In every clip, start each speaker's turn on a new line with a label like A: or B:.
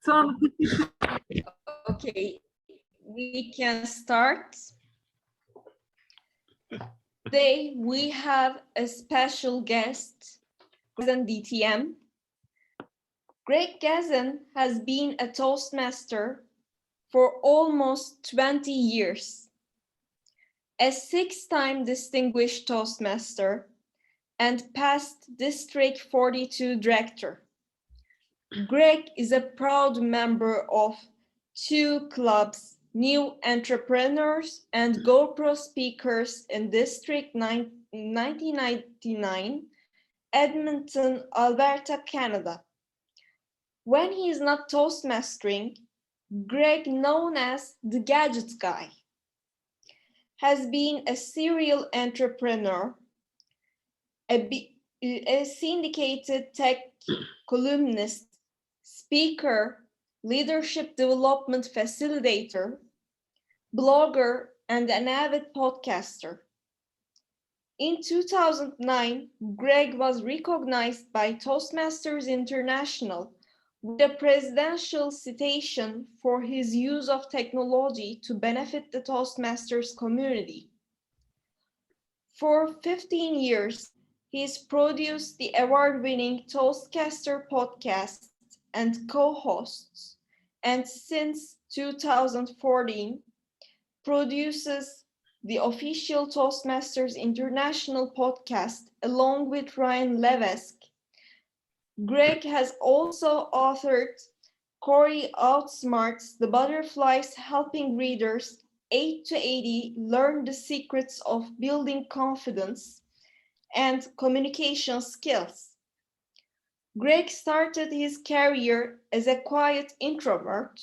A: Sonra
B: Okay, we can start. Today we have a special guest, Gazin DTM. Greg Gazin has been a Toastmaster for almost 20 years. A 6-time distinguished Toastmaster and past District 42 Director. Greg is a proud member of 2 clubs, New Entrepreneurs and GoPro Speakers in District 1999, Edmonton, Alberta, Canada. When he is not Toastmastering, Greg, known as the Gadget Guy, has been a serial entrepreneur, a syndicated tech columnist, speaker, leadership development facilitator, blogger, and an avid podcaster. In 2009, Greg was recognized by Toastmasters International with a presidential citation for his use of technology to benefit the Toastmasters community. For 15 years, he's produced the award-winning Toastcaster podcast and co-hosts, and since 2014, produces the official Toastmasters International podcast along with Ryan Levesque. Greg has also authored Corey Outsmarts the Butterflies, helping readers 8 to 80 learn the secrets of building confidence and communication skills. Greg started his career as a quiet introvert,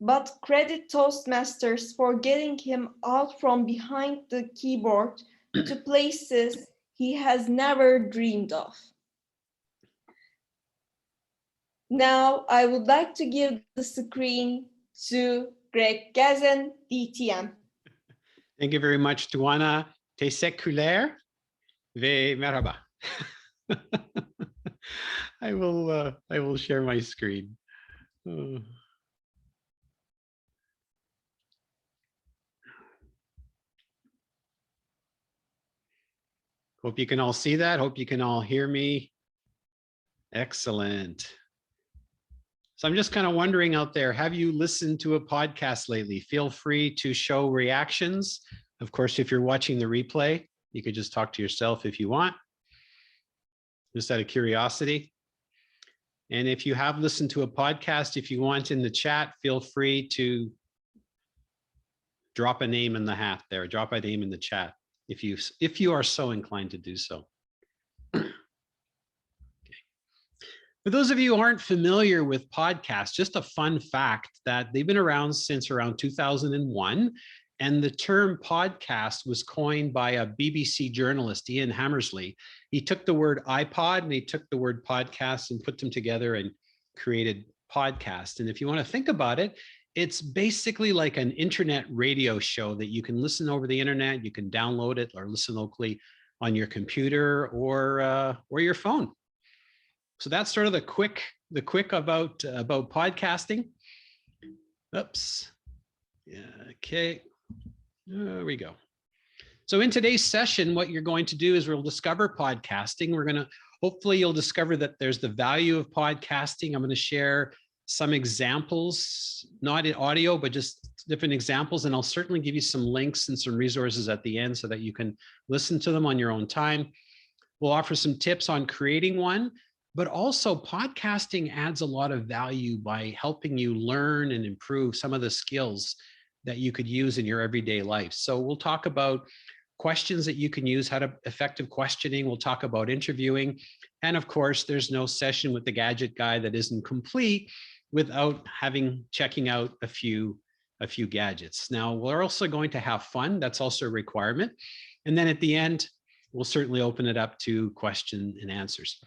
B: but credit Toastmasters for getting him out from behind the keyboard to places he has never dreamed of. Now, I would like to give the screen to Greg Gazin, DTM.
C: Thank you very much, Duana. Teşekkürler ve merhaba. I will share my screen. Hope you can all see that. Hope you can all hear me. Excellent. So I'm just kind of wondering out there, have you listened to a podcast lately? Feel free to show reactions. Of course, if you're watching the replay, you could just talk to yourself if you want, just out of curiosity. And if you have listened to a podcast, if you want in the chat, feel free to drop a name in the hat there, drop a name in the chat, if you are so inclined to do so. For those of you who aren't familiar with podcasts, just a fun fact that they've been around since around 2001. And the term podcast was coined by a BBC journalist, Ian Hammersley. He took the word iPod and he took the word podcast and put them together and created podcast. And if you want to think about it, it's basically like an internet radio show that you can listen over the internet. You can download it or listen locally on your computer or your phone. So that's sort of the quick about podcasting. Oops. Yeah, okay. There we go. So in today's session, what you're going to do is we'll discover podcasting. Hopefully you'll discover that there's the value of podcasting. I'm going to share some examples, not in audio, but just different examples. And I'll certainly give you some links and some resources at the end so that you can listen to them on your own time. We'll offer some tips on creating one. But also podcasting adds a lot of value by helping you learn and improve some of the skills that you could use in your everyday life. So we'll talk about questions that you can use, how to effective questioning. We'll talk about interviewing. And of course, there's no session with the gadget guy that isn't complete without checking out a few gadgets. Now, we're also going to have fun. That's also a requirement. And then at the end, we'll certainly open it up to question and answers.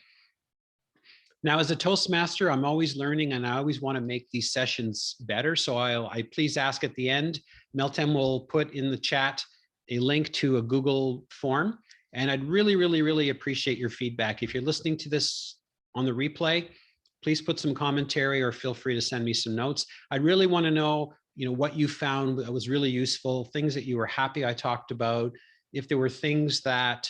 C: Now, as a Toastmaster, I'm always learning and I always want to make these sessions better. So I please ask at the end, Meltem will put in the chat a link to a Google form. And I'd really, really, really appreciate your feedback. If you're listening to this on the replay, please put some commentary or feel free to send me some notes. I really want to know, what you found that was really useful, things that you were happy I talked about. If there were things that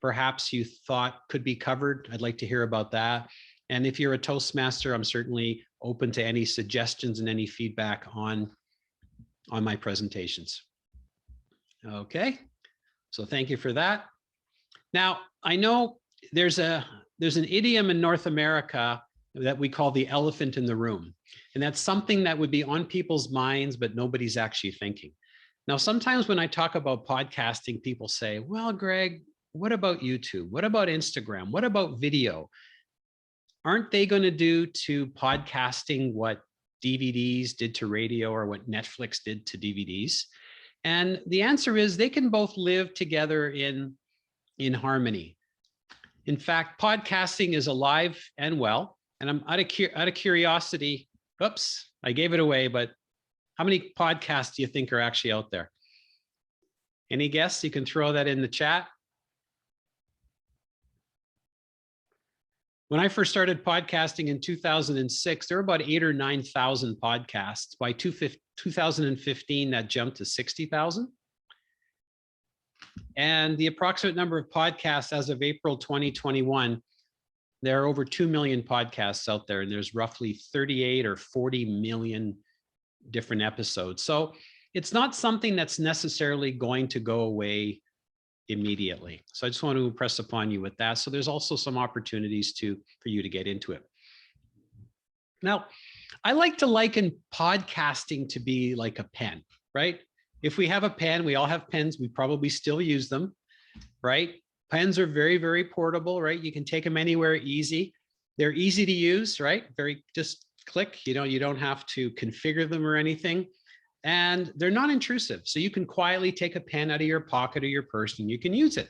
C: perhaps you thought could be covered, I'd like to hear about that. And if you're a Toastmaster, I'm certainly open to any suggestions and any feedback on my presentations. Okay, so thank you for that. Now, I know there's an idiom in North America that we call the elephant in the room. And that's something that would be on people's minds, but nobody's actually thinking. Now, sometimes when I talk about podcasting, people say, well, Greg, what about YouTube? What about Instagram? What about video? Aren't they going to do to podcasting what DVDs did to radio or what Netflix did to DVDs? And the answer is they can both live together in harmony. In fact, podcasting is alive and well. And I'm out of curiosity, oops, I gave it away, but how many podcasts do you think are actually out there? Any guess? You can throw that in the chat. When I first started podcasting in 2006, there were about 8,000 or 9,000 podcasts. By 2015, that jumped to 60,000. And the approximate number of podcasts as of April 2021, there are over 2 million podcasts out there, and there's roughly 38 or 40 million different episodes. So it's not something that's necessarily going to go away immediately. So I just want to impress upon you with that. So there's also some opportunities for you to get into it. Now, I like to liken podcasting to be like a pen, right? If we have a pen, we all have pens, we probably still use them, right? Pens are very, very portable, right? You can take them anywhere easy. They're easy to use, right? Just click, you don't have to configure them or anything. And they're not intrusive. So you can quietly take a pen out of your pocket or your purse and you can use it.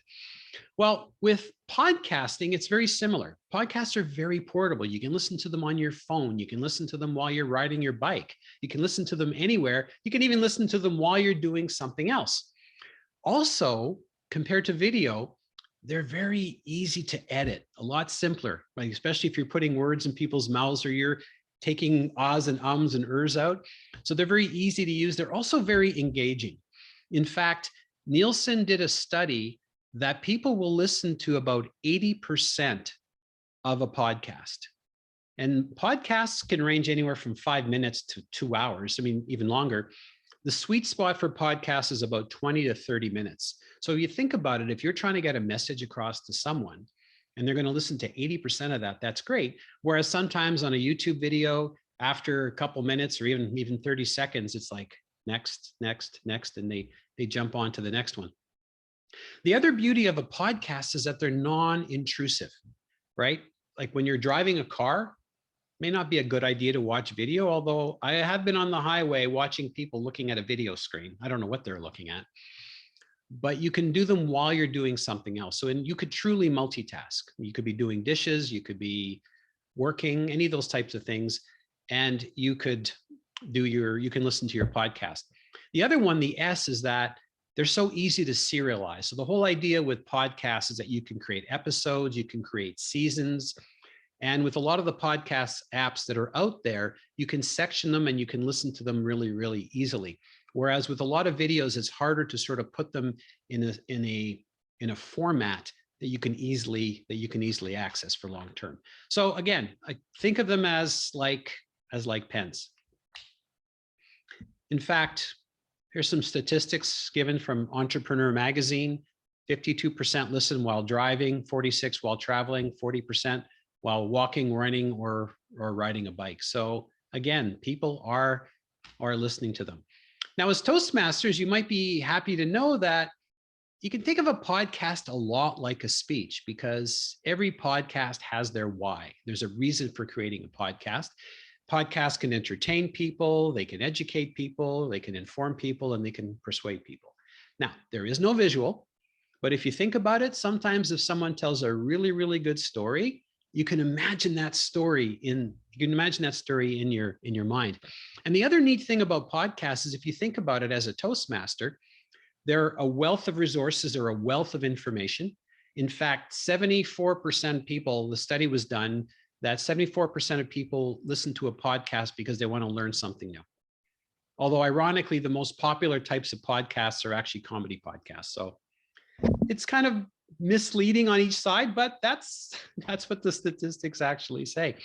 C: Well, with podcasting, it's very similar. Podcasts are very portable. You can listen to them on your phone. You can listen to them while you're riding your bike. You can listen to them anywhere. You can even listen to them while you're doing something else. Also, compared to video, they're very easy to edit, a lot simpler, right? Especially if you're putting words in people's mouths or you're taking ahs and ums and ers out. So they're very easy to use. They're also very engaging. In fact, Nielsen did a study that people will listen to about 80% of a podcast. And podcasts can range anywhere from 5 minutes to 2 hours. I mean, even longer. The sweet spot for podcasts is about 20 to 30 minutes. So if you think about it, if you're trying to get a message across to someone and they're going to listen to 80% of that, that's great. Whereas sometimes on a YouTube video, after a couple minutes or even 30 seconds, it's like next, next, next, and they jump on to the next one. The other beauty of a podcast is that they're non-intrusive, right? Like when you're driving a car, may not be a good idea to watch video, although I have been on the highway watching people looking at a video screen. I don't know what they're looking at, but you can do them while you're doing something else. So you could truly multitask. You could be doing dishes, you could be working, any of those types of things, and you can listen to your podcast. The other one, the S, is that they're so easy to serialize. So the whole idea with podcasts is that you can create episodes, you can create seasons. And with a lot of the podcast apps that are out there, you can section them and you can listen to them really, really easily. Whereas with a lot of videos, it's harder to sort of put them in a format that you can easily access for long term. So again, I think of them as like pens. In fact, here's some statistics given from Entrepreneur Magazine. 52% listen while driving, 46% while traveling, 40% while walking, running, or riding a bike. So again, people are listening to them. Now, as Toastmasters, you might be happy to know that you can think of a podcast a lot like a speech, because every podcast has their why. There's a reason for creating a podcast. Podcasts can entertain people, they can educate people, they can inform people, and they can persuade people. Now, there is no visual, but if you think about it, sometimes if someone tells a really, really good story, you can imagine that story in your mind. And the other neat thing about podcasts is if you think about it as a Toastmaster, they're a wealth of resources, they're a wealth of information. In fact, 74% people, the study was done, that 74% of people listen to a podcast because they want to learn something new. Although ironically, the most popular types of podcasts are actually comedy podcasts. So it's kind of misleading on each side, but that's what the statistics actually say.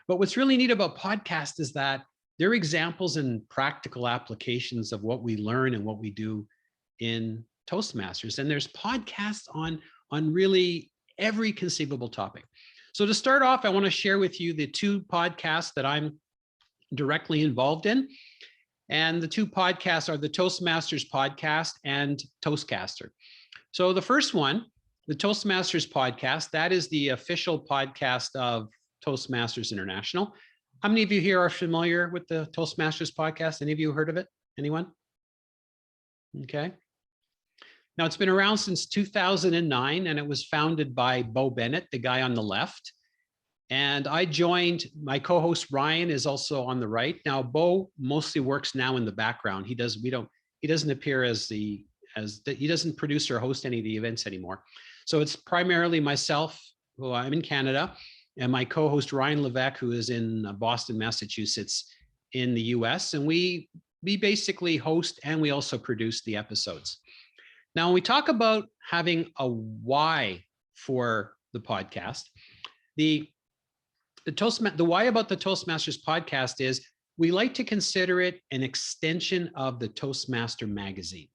C: But what's really neat about podcasts is that they're examples and practical applications of what we learn and what we do in Toastmasters. And there's podcasts on really every conceivable topic. So to start off, I want to share with you the two podcasts that I'm directly involved in. And the two podcasts are the Toastmasters podcast and Toastcaster. So the first one, the Toastmasters podcast, that is the official podcast of Toastmasters International. How many of you here are familiar with the Toastmasters podcast? Any of you heard of it? Anyone? Okay. Now it's been around since 2009, and it was founded by Bo Bennett, the guy on the left. And I joined, my co-host Ryan is also on the right. Now, Bo mostly works now in the background. He doesn't appear he doesn't produce or host any of the events anymore. So it's primarily myself, who I'm in Canada, and my co-host Ryan Levesque, who is in Boston, Massachusetts in the US. And we basically host and we also produce the episodes. Now, when we talk about having a why for the podcast, the why about the Toastmasters podcast is we like to consider it an extension of the Toastmaster magazine.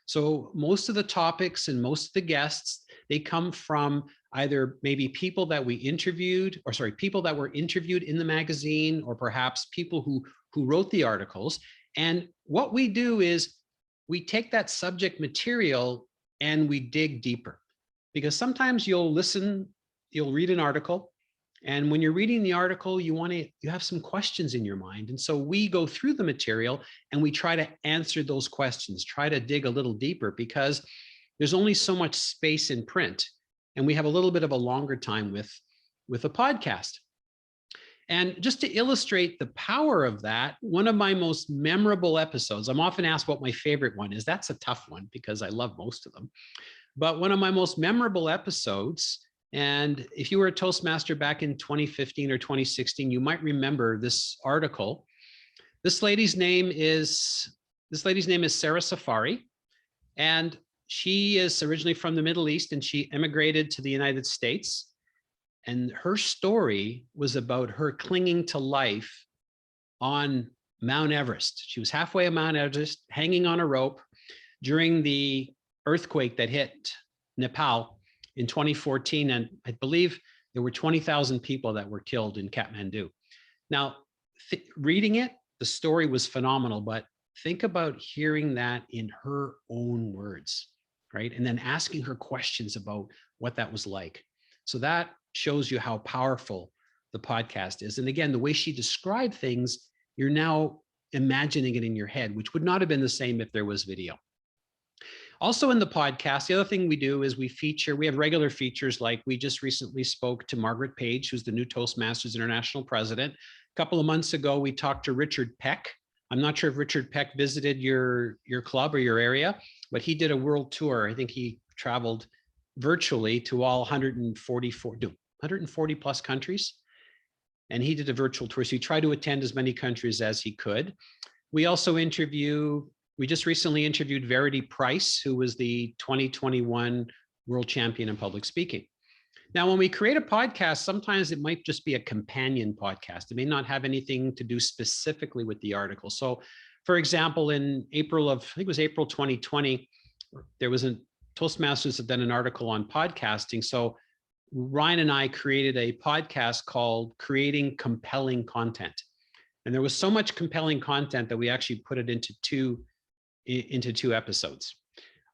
C: So most of the topics and most of the guests, they come from either maybe people that we interviewed, people that were interviewed in the magazine, or perhaps people who wrote the articles. And what we do is we take that subject material and we dig deeper, because sometimes you'll read an article, and when you're reading the article, you have some questions in your mind. And so we go through the material and we try to answer those questions, try to dig a little deeper, because there's only so much space in print, and we have a little bit of a longer time with a podcast. And just to illustrate the power of that, one of my most memorable episodes, I'm often asked what my favorite one is. That's a tough one because I love most of them. But one of my most memorable episodes, and if you were a Toastmaster back in 2015 or 2016, you might remember this article. This lady's name is Sarah Safari, and she is originally from the Middle East, and she immigrated to the United States. And her story was about her clinging to life on Mount Everest. She was halfway on Mount Everest, hanging on a rope during the earthquake that hit Nepal in 2014. And I believe there were 20,000 people that were killed in Kathmandu. Now, reading it, the story was phenomenal, but think about hearing that in her own words, right? And then asking her questions about what that was like. So that shows you how powerful the podcast is. And again, the way she described things, you're now imagining it in your head, which would not have been the same if there was video. Also in the podcast, the other thing we do is we have regular features, like we just recently spoke to Margaret Page, who's the new Toastmasters International President. A couple of months ago, we talked to Richard Peck. I'm not sure if Richard Peck visited your club or your area, but he did a world tour. I think he traveled virtually to all 140 plus countries. And he did a virtual tour. So he tried to attend as many countries as he could. We just recently interviewed Verity Price, who was the 2021 world champion in public speaking. Now, when we create a podcast, sometimes it might just be a companion podcast. It may not have anything to do specifically with the article. So for example, in April 2020, there was Toastmasters had done an article on podcasting. So Ryan and I created a podcast called Creating Compelling Content. And there was so much compelling content that we actually put it into two episodes.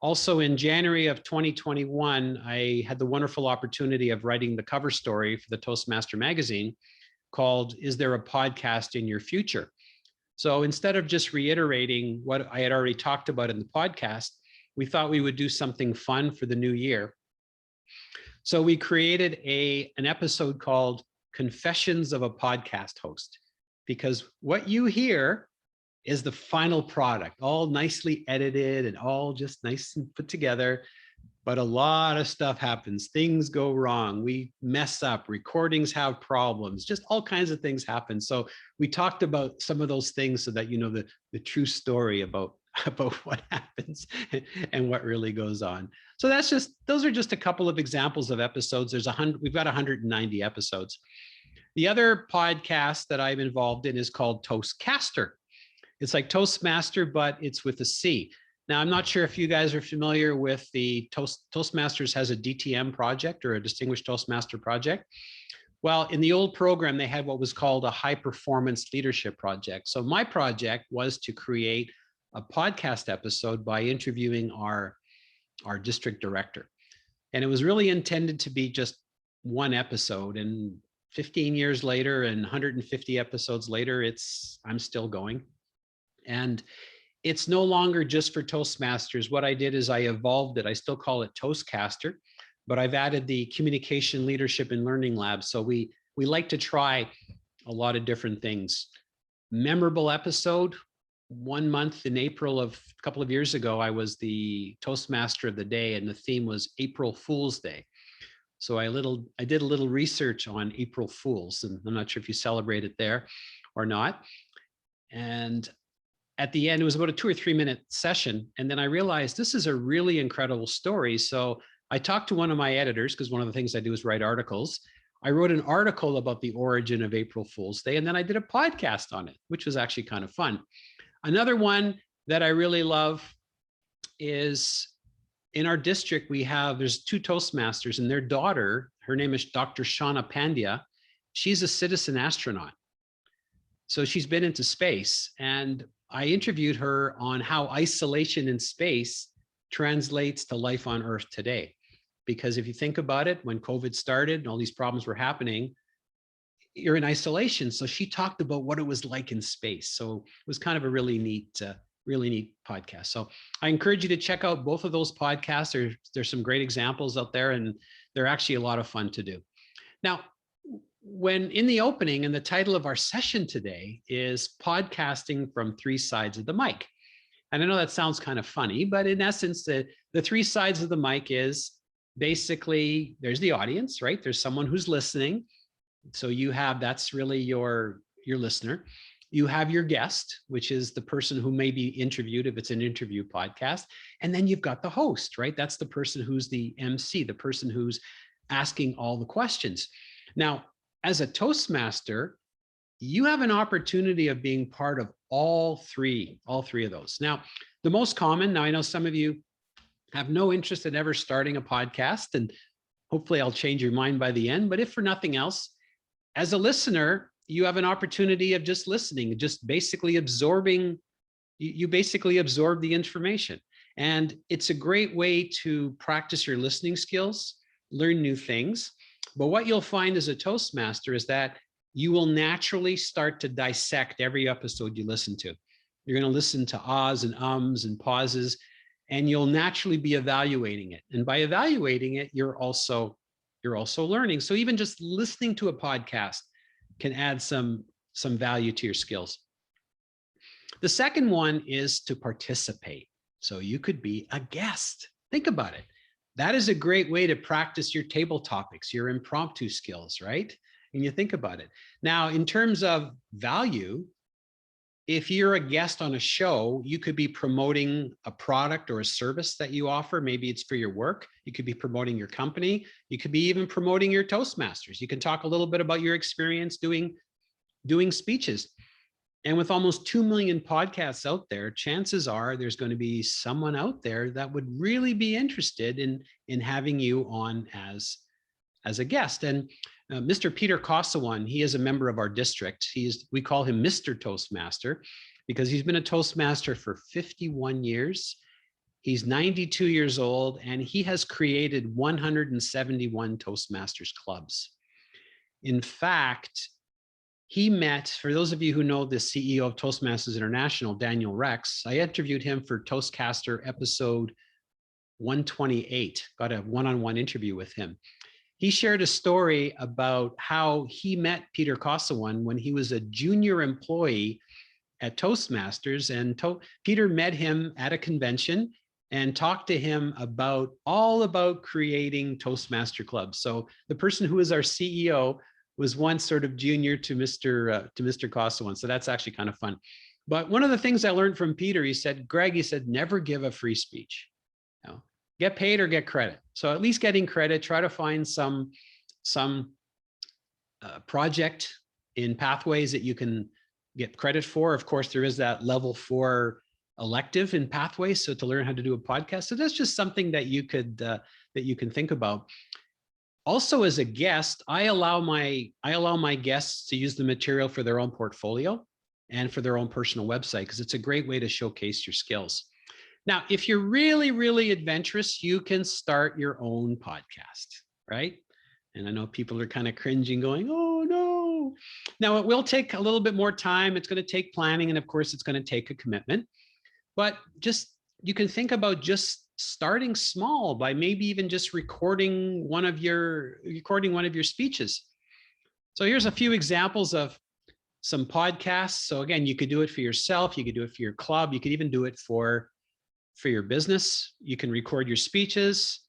C: Also in January of 2021, I had the wonderful opportunity of writing the cover story for the Toastmaster magazine called, Is There a Podcast in Your Future? So instead of just reiterating what I had already talked about in the podcast, we thought we would do something fun for the new year. So we created an episode called Confessions of a Podcast Host, because what you hear is the final product, all nicely edited and all just nice and put together. but a lot of stuff happens. Things go wrong. We mess up. Recordings have problems. Just all kinds of things happen. So we talked about some of those things so that you know the true story about what happens and what really goes on. So those are just a couple of examples of episodes. We've got 190 episodes. The other podcast that I'm involved in is called Toastcaster. It's like Toastmaster, but it's with a C. Now, I'm not sure if you guys are familiar with the Toastmasters has a DTM project or a Distinguished Toastmaster project. Well, in the old program, they had what was called a high performance leadership project. So my project was to create a podcast episode by interviewing our district director. And it was really intended to be just one episode. And 15 years later and 150 episodes later, I'm still going. And it's no longer just for Toastmasters. What I did is I evolved it. I still call it Toastcaster, but I've added the Communication, Leadership, and Learning Lab. So we like to try a lot of different things. Memorable episode, 1 month in April of a couple of years ago, I was the Toastmaster of the day, and the theme was April Fool's Day. So I did a little research on April Fools, and I'm not sure if you celebrate it there or not. And at the end, it was about a 2 or 3 minute session. And then I realized this is a really incredible story. So I talked to one of my editors, because one of the things I do is write articles. I wrote an article about the origin of April Fool's Day, and then I did a podcast on it, which was actually kind of fun. Another one that I really love is in our district, there's 2 Toastmasters, and their daughter, her name is Dr. Shauna Pandya. She's a citizen astronaut. So she's been into space, and I interviewed her on how isolation in space translates to life on Earth today. Because if you think about it, when COVID started and all these problems were happening, you're in isolation. So she talked about what it was like in space. So it was kind of a really neat podcast. So I encourage you to check out both of those podcasts. There's some great examples out there, and they're actually a lot of fun to do. Now, when in the opening, and the title of our session today is Podcasting from 3 Sides of the Mic. And I know that sounds kind of funny, but in essence, the 3 sides of the mic is basically, there's the audience, right? There's someone who's listening. So that's really your listener. You have your guest, which is the person who may be interviewed if it's an interview podcast. And then you've got the host, right? That's the person who's the MC, the person who's asking all the questions. Now, as a Toastmaster, you have an opportunity of being part of all three of those. Now, the most common, now I know some of you have no interest in ever starting a podcast, and hopefully I'll change your mind by the end, but if for nothing else, as a listener, you have an opportunity of just listening, just basically absorbing, you basically absorb the information. And it's a great way to practice your listening skills, learn new things. But what you'll find as a Toastmaster is that you will naturally start to dissect every episode you listen to. You're going to listen to ahs and ums and pauses, and you'll naturally be evaluating it. And by evaluating it, you're also learning. So even just listening to a podcast can add some value to your skills. The second one is to participate. So you could be a guest. Think about it. That is a great way to practice your table topics, your impromptu skills, right? And you think about it. Now, in terms of value, if you're a guest on a show, you could be promoting a product or a service that you offer. Maybe it's for your work. You could be promoting your company. You could be even promoting your Toastmasters. You can talk a little bit about your experience doing speeches. And with almost 2 million podcasts out there, chances are there's going to be someone out there that would really be interested in having you on as a guest. And Mr. Peter Kosawan, he is a member of our district. We call him Mr. Toastmaster because he's been a Toastmaster for 51 years. He's 92 years old, and he has created 171 Toastmasters clubs. In fact, he met, for those of you who know the CEO of Toastmasters International, Daniel Rex, I interviewed him for Toastcaster episode 128, got a one-on-one interview with him. He shared a story about how he met Peter Kosawan when he was a junior employee at Toastmasters, and Peter met him at a convention, and talk to him about all about creating Toastmaster clubs. So the person who is our CEO was once sort of junior to Mr. Costa once. So that's actually kind of fun. But one of the things I learned from Peter, he said, Greg, he said, never give a free speech. You know, get paid or get credit. So at least getting credit, try to find some project in Pathways that you can get credit for. Of course, there is that level 4 elective in Pathways, so to learn how to do a podcast. So that's just something that you could that you can think about. Also, as a guest, I allow my guests to use the material for their own portfolio and for their own personal website, because it's a great way to showcase your skills. Now, if you're really, really adventurous, you can start your own podcast, right? And I know people are kind of cringing, going, oh no. Now, it will take a little bit more time. It's going to take planning, and of course, it's going to take a commitment. But just, you can think about just starting small by maybe even just recording one of your speeches. So here's a few examples of some podcasts. So again, you could do it for yourself, you could do it for your club, you could even do it for your business. You can record your speeches,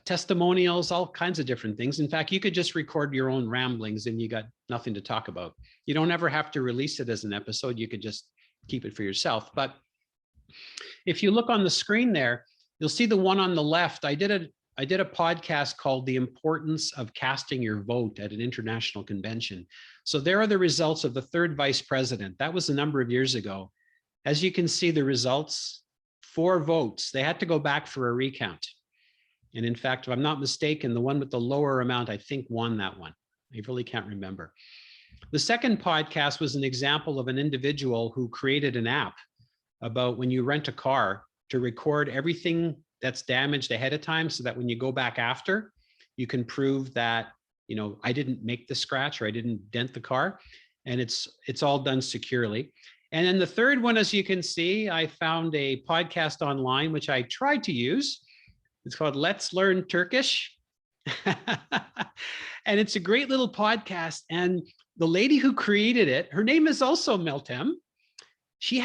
C: testimonials, all kinds of different things. In fact, you could just record your own ramblings and you got nothing to talk about. You don't ever have to release it as an episode. You could just keep it for yourself. But if you look on the screen there, you'll see the one on the left. I did a podcast called The Importance of Casting Your Vote at an International Convention. So there are the results of the third vice president. That was a number of years ago. As you can see, the results, 4 votes. They had to go back for a recount. And in fact, if I'm not mistaken, the one with the lower amount, I think, won that one. I really can't remember. The second podcast was an example of an individual who created an app about when you rent a car to record everything that's damaged ahead of time, so that when you go back after, you can prove that, you know, I didn't make the scratch or I didn't dent the car, and it's all done securely. And then the third one, as you can see, I found a podcast online, which I tried to use. It's called Let's Learn Turkish. And it's a great little podcast. And the lady who created it, her name is also Meltem. She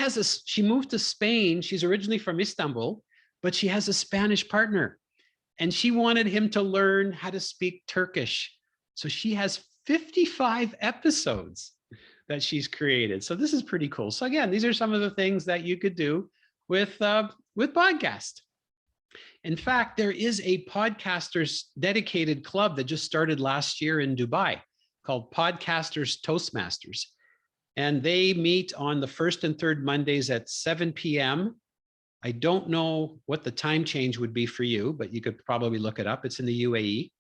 C: moved to Spain. She's originally from Istanbul, but she has a Spanish partner, and she wanted him to learn how to speak Turkish. So she has 55 episodes that she's created. So this is pretty cool. So again, these are some of the things that you could do with podcast. In fact, there is a podcasters dedicated club that just started last year in Dubai called Podcasters Toastmasters. And they meet on the first and third Mondays at 7 p.m. I don't know what the time change would be for you, but you could probably look it up. It's in the UAE.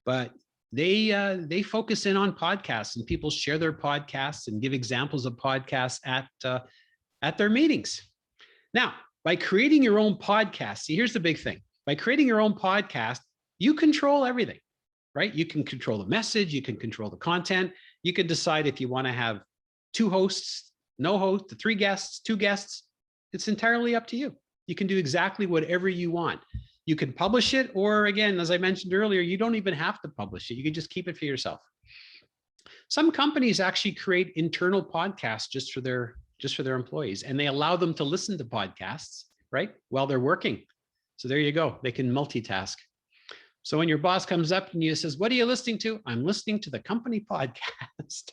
C: But they focus in on podcasts, and people share their podcasts and give examples of podcasts at their meetings. Now, by creating your own podcast, see, here's the big thing. By creating your own podcast, you control everything, right? You can control the message, you can control the content. You can decide if you want to have 2 hosts, no host, 3 guests, 2 guests. It's entirely up to you. You can do exactly whatever you want. You can publish it, or again, as I mentioned earlier, you don't even have to publish it. You can just keep it for yourself. Some companies actually create internal podcasts just for their employees, and they allow them to listen to podcasts, right, while they're working. So there you go. They can multitask. So when your boss comes up and you says, what are you listening to? I'm listening to the company podcast.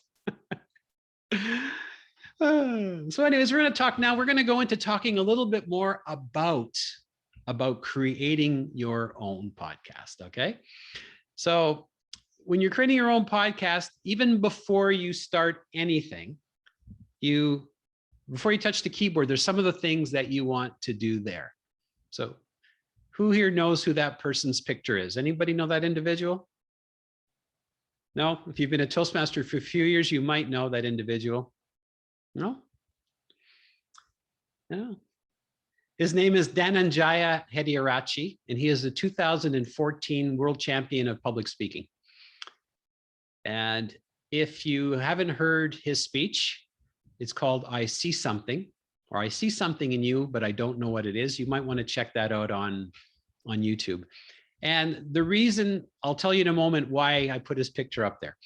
C: So anyways, we're going to talk now. We're going to go into talking a little bit more about creating your own podcast. Okay. So when you're creating your own podcast, even before you start anything, before you touch the keyboard, there's some of the things that you want to do there. So who here knows who that person's picture is? Anybody know that individual? No? If you've been a Toastmaster for a few years, you might know that individual. No? No. His name is Dhananjaya Hediarachi, and he is the 2014 World Champion of Public Speaking. And if you haven't heard his speech, it's called I See Something, or I See Something in You, but I don't know what it is. You might want to check that out on YouTube. And the reason, I'll tell you in a moment why I put his picture up there.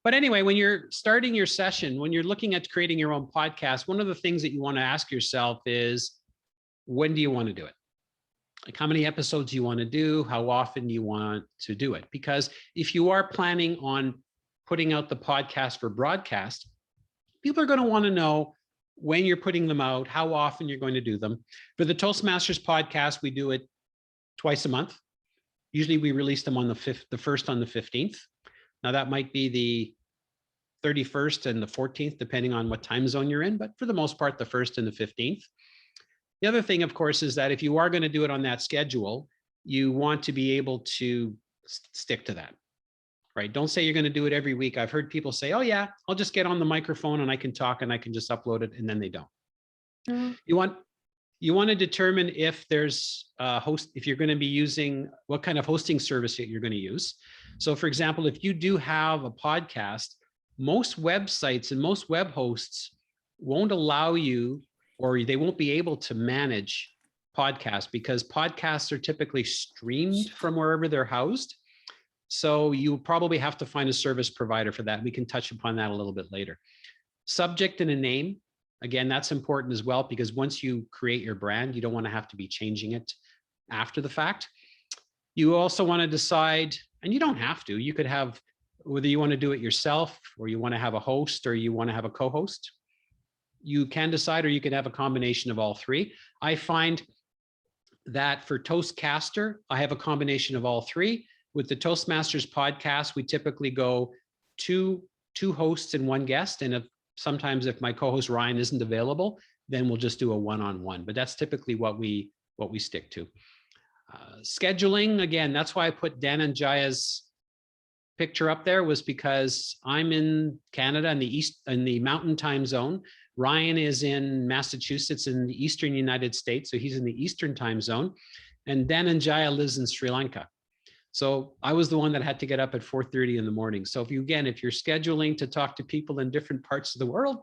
C: But anyway, when you're starting your session, when you're looking at creating your own podcast, one of the things that you want to ask yourself is, when do you want to do it? like how many episodes you want to do, how often you want to do it. Because if you are planning on putting out the podcast for broadcast, people are going to want to know when you're putting them out, how often you're going to do them. For the Toastmasters podcast, we do it twice a month. Usually we release them on the 1st on the 15th. Now that might be the 31st and the 14th, depending on what time zone you're in, but for the most part, the 1st and the 15th. The other thing, of course, is that if you are going to do it on that schedule, you want to be able to stick to that, right? Don't say you're going to do it every week. I've heard people say, oh yeah, I'll just get on the microphone and I can talk and I can just upload it, and then they don't. You want to determine if there's a host, if you're going to be using what kind of hosting service that you're going to use. So for example, if you do have a podcast, most websites and most web hosts won't allow you, or they won't be able to manage podcasts, because podcasts are typically streamed from wherever they're housed. So you probably have to find a service provider for that. We can touch upon that a little bit later. Subject and a name. Again, that's important as well, because once you create your brand, you don't want to have to be changing it after the fact. You also want to decide, and you don't have to, you could have whether you want to do it yourself, or you want to have a host, or you want to have a co-host. You can decide, or you could have a combination of all three. I find that for Toastcaster, I have a combination of all three. With the Toastmasters podcast, we typically go two hosts and one guest. And sometimes if my co-host Ryan isn't available, then we'll just do a one-on-one. But that's typically what we stick to. Scheduling, again, that's why I put Dan and Jaya's picture up there, was because I'm in Canada in the mountain time zone. Ryan is in Massachusetts in the eastern United States, so he's in the eastern time zone. And Dan and Jaya lives in Sri Lanka. So I was the one that had to get up at 4:30 in the morning. So if you're scheduling to talk to people in different parts of the world,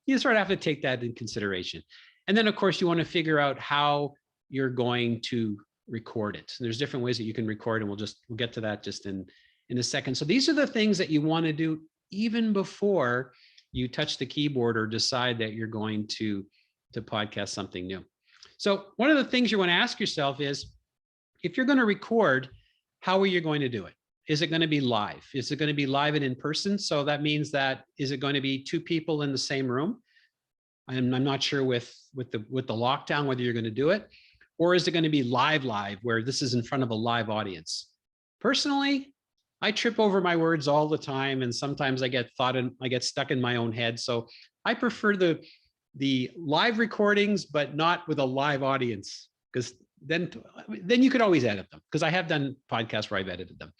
C: you sort of have to take that in consideration. And then of course you want to figure out how you're going to record it. And there's different ways that you can record, and we'll get to that just in a second. So these are the things that you want to do even before you touch the keyboard or decide that you're going to podcast something new. So one of the things you want to ask yourself is, if you're going to record, how are you going to do it? Is it going to be live? Is it going to be live and in person? So that means that, is it going to be two people in the same room? I'm not sure with the lockdown whether you're going to do it, or is it going to be live where this is in front of a live audience? Personally, I trip over my words all the time, and sometimes I get stuck in my own head. So I prefer the live recordings, but not with a live audience, because then you could always edit them, because I have done podcasts where I've edited them.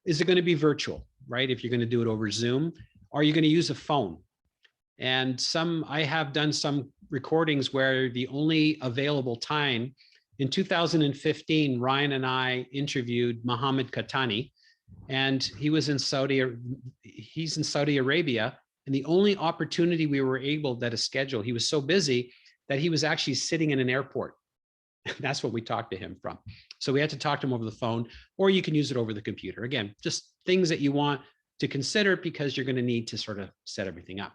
C: Is it going to be virtual, right? If you're going to do it over Zoom, are you going to use a phone? And I have done some recordings where the only available time, in 2015, Ryan and I interviewed Mohammed Katani, and he's in Saudi Arabia. And the only opportunity we were able to schedule, he was so busy that he was actually sitting in an airport. That's what we talked to him from. So we had to talk to him over the phone, or you can use it over the computer. Again, just things that you want to consider, because you're going to need to sort of set everything up.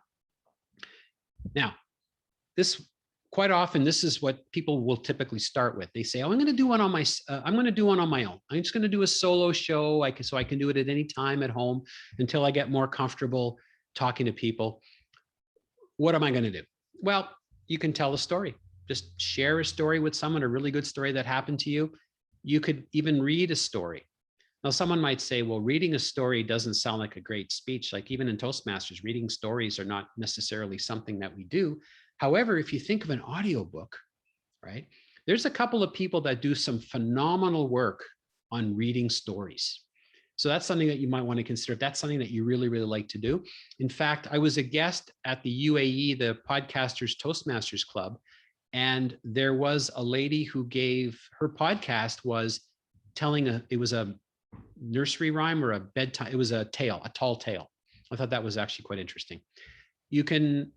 C: Now, quite often, this is what people will typically start with. They say, "Oh, I'm going to do one on my own. I'm just going to do a solo show. So I can do it at any time at home until I get more comfortable talking to people." What am I going to do? Well, you can tell a story. Just share a story with someone, a really good story that happened to you. You could even read a story. Now, someone might say, well, reading a story doesn't sound like a great speech. Like, even in Toastmasters, reading stories are not necessarily something that we do. However, if you think of an audiobook, right, there's a couple of people that do some phenomenal work on reading stories. So that's something that you might want to consider if that's something that you really, really like to do. In fact, I was a guest at the UAE, the Podcasters Toastmasters Club, and there was a lady who gave her podcast was telling it was a nursery rhyme or a bedtime. It was a tall tale. I thought that was actually quite interesting. You can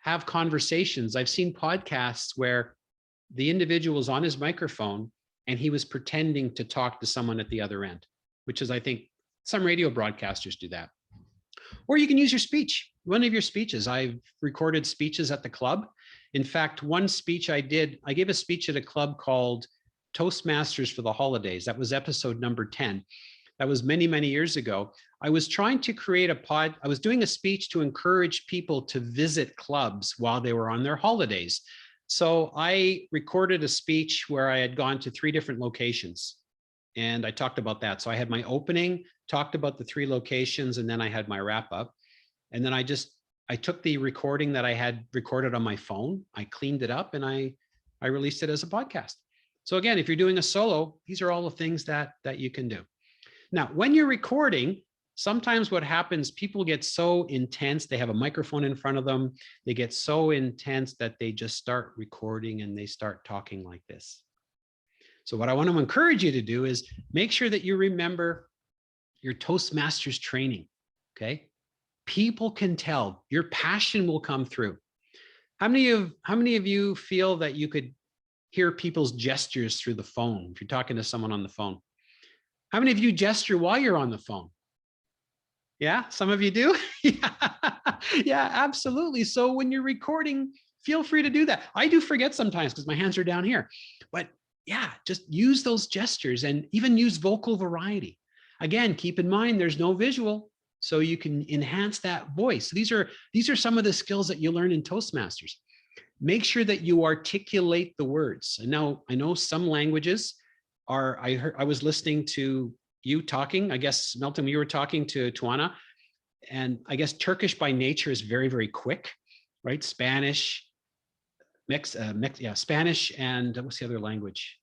C: have conversations. I've seen podcasts where the individual was on his microphone and he was pretending to talk to someone at the other end, which is, I think, some radio broadcasters do that. Or you can use your speech, one of your speeches. I've recorded speeches at the club. In fact, one speech I gave a speech at a club called Toastmasters for the holidays. That was episode number 10. That was many, many years ago. I was trying to create I was doing a speech to encourage people to visit clubs while they were on their holidays. So I recorded a speech where I had gone to 3 different locations and I talked about that. So I had my opening, talked about the 3 locations, and then I had my wrap up. And then I took the recording that I had recorded on my phone, I cleaned it up, and I released it as a podcast. So again, if you're doing a solo, these are all the things that you can do. Now, when you're recording, sometimes what happens, people get so intense, they have a microphone in front of them, they get so intense that they just start recording and they start talking like this. So what I want to encourage you to do is make sure that you remember your Toastmasters training, okay? People can tell, your passion will come through. How many of you feel that you could hear people's gestures through the phone if you're talking to someone on the phone? How many of you gesture while you're on the phone? Yeah, some of you do. Yeah, absolutely. So when you're recording, feel free to do that. I do forget sometimes because my hands are down here, but yeah, just use those gestures and even use vocal variety. Again, keep in mind, there's no visual, so you can enhance that voice. These are some of the skills that you learn in Toastmasters. Make sure that you articulate the words. And now I know some languages are, I was listening to you talking, I guess, Melton, you were talking to Tuana, and I guess Turkish by nature is very, very quick, right? Spanish, Spanish, and what's the other language?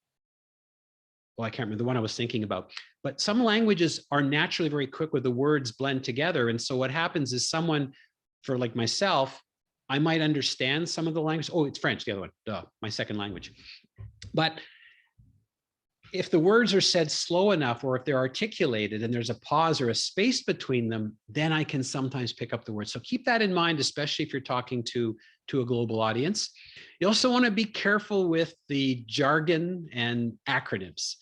C: Well, I can't remember the one I was thinking about, but some languages are naturally very quick where the words blend together. And so what happens is someone, for like myself, I might understand some of the language. Oh, it's French, the other one, duh, my second language. But if the words are said slow enough, or if they're articulated and there's a pause or a space between them, then I can sometimes pick up the words. So keep that in mind, especially if you're talking to a global audience. You also want to be careful with the jargon and acronyms.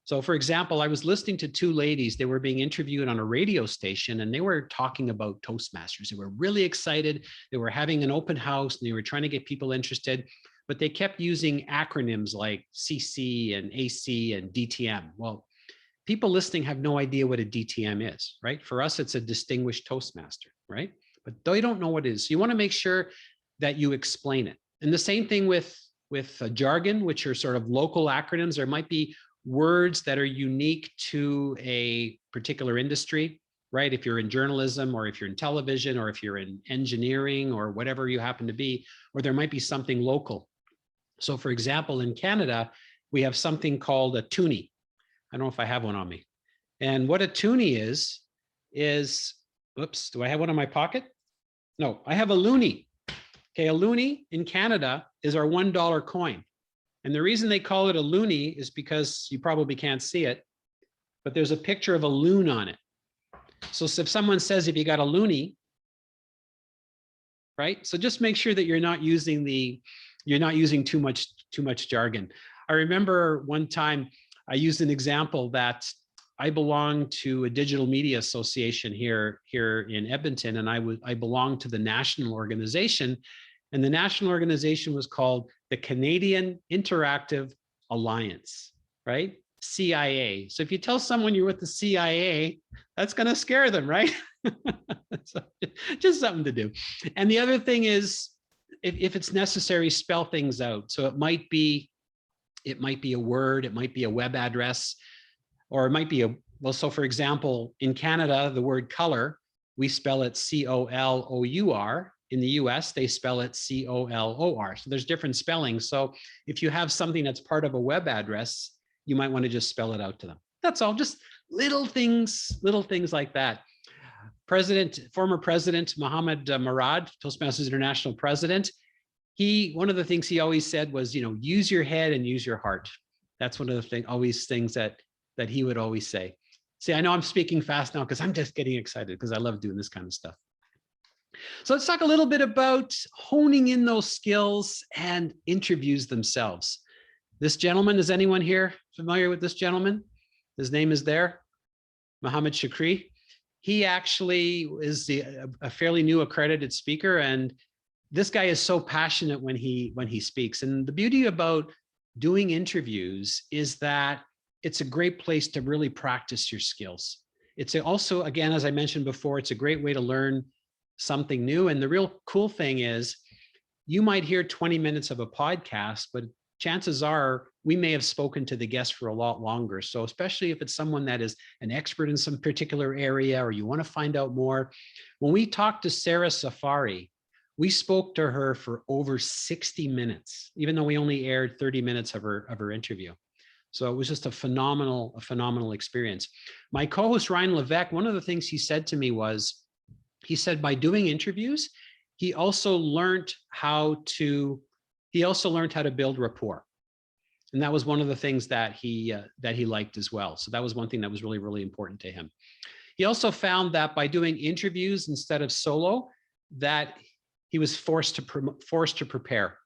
C: So for example, I was listening to 2 ladies, they were being interviewed on a radio station and they were talking about Toastmasters. They were really excited. They were having an open house and they were trying to get people interested, but they kept using acronyms like CC and AC and DTM. Well, people listening have no idea what a DTM is, right? For us, it's a distinguished Toastmaster, right? But they don't know what it is. So you want to make sure that you explain it. And the same thing with jargon, which are sort of local acronyms. There might be words that are unique to a particular industry, right? If you're in journalism, or if you're in television, or if you're in engineering, or whatever you happen to be, or there might be something local. So for example, in Canada, we have something called a toonie. I don't know if I have one on me. And what a toonie is, oops, do I have one in my pocket? No, I have a loonie. Okay, a loonie in Canada is our $1 coin. And the reason they call it a loonie is because you probably can't see it, but there's a picture of a loon on it. So if someone says, if you got a loonie, right? So just make sure that you're not using too much jargon. I remember one time I used an example that I belong to a digital media association here in Edmonton, and I belong to the national organization. And the national organization was called the Canadian Interactive Alliance, right? CIA. So if you tell someone you're with the CIA, that's going to scare them, right? So just something to do. And the other thing is, if it's necessary, spell things out. So it might be a word, it might be a web address, or it might be so for example, in Canada, the word color, we spell it C-O-L-O-U-R. In the US, they spell it C-O-L-O-R. So there's different spellings. So if you have something that's part of a web address, you might want to just spell it out to them. That's all, just little things like that. Former President Mohammed Murad, Toastmasters International President, one of the things he always said was, use your head and use your heart. That's one of the things that he would always say. See, I know I'm speaking fast now because I'm just getting excited because I love doing this kind of stuff. So let's talk a little bit about honing in those skills and interviews themselves. This gentleman, is anyone here familiar with this gentleman? His name is there, Mohammed Shakri. He actually is a fairly new accredited speaker, and this guy is so passionate when he speaks. And the beauty about doing interviews is that it's a great place to really practice your skills. It's also, again, as I mentioned before, it's a great way to learn something new. And the real cool thing is you might hear 20 minutes of a podcast, but chances are we may have spoken to the guest for a lot longer. So especially if it's someone that is an expert in some particular area or you want to find out more. When we talked to Sarah Safari, we spoke to her for over 60 minutes, even though we only aired 30 minutes of her interview. So it was just a phenomenal experience. My co-host Ryan Levesque, one of the things he said to me was, he said by doing interviews, he also learned how to build rapport. And that was one of the things that he liked as well. So that was one thing that was really, really important to him. He also found that by doing interviews instead of solo, that he was forced to prepare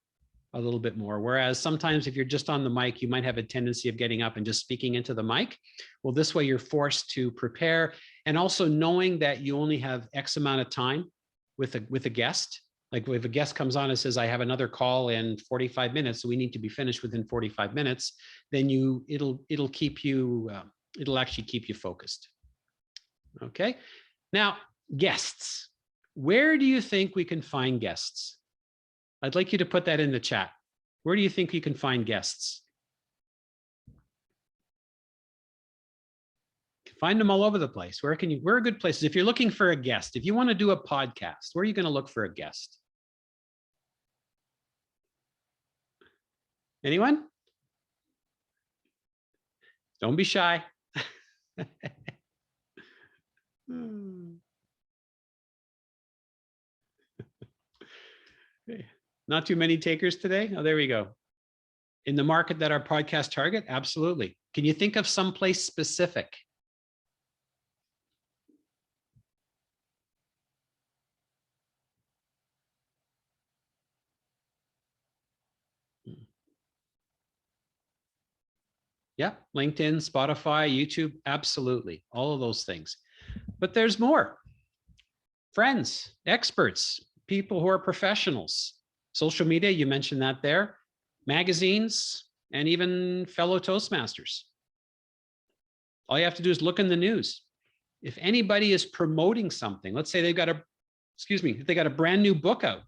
C: a little bit more. Whereas sometimes if you're just on the mic, you might have a tendency of getting up and just speaking into the mic. Well, this way you're forced to prepare, and also knowing that you only have X amount of time with a guest. Like if a guest comes on and says, I have another call in 45 minutes, so we need to be finished within 45 minutes, then it'll actually keep you focused. Okay. Now, guests. Where do you think we can find guests? I'd like you to put that in the chat. Where do you think you can find guests? Find them all over the place. Where are good places? If you're looking for a guest, if you want to do a podcast, where are you going to look for a guest? Anyone? Don't be shy. Not too many takers today. Oh, there we go. In the market that our podcast target? Absolutely. Can you think of some place specific? Yeah, LinkedIn, Spotify, YouTube, absolutely. All of those things. But there's more. Friends, experts, people who are professionals, social media, you mentioned that there, magazines, and even fellow Toastmasters. All you have to do is look in the news. If anybody is promoting something, let's say they've got if they got a brand new book out,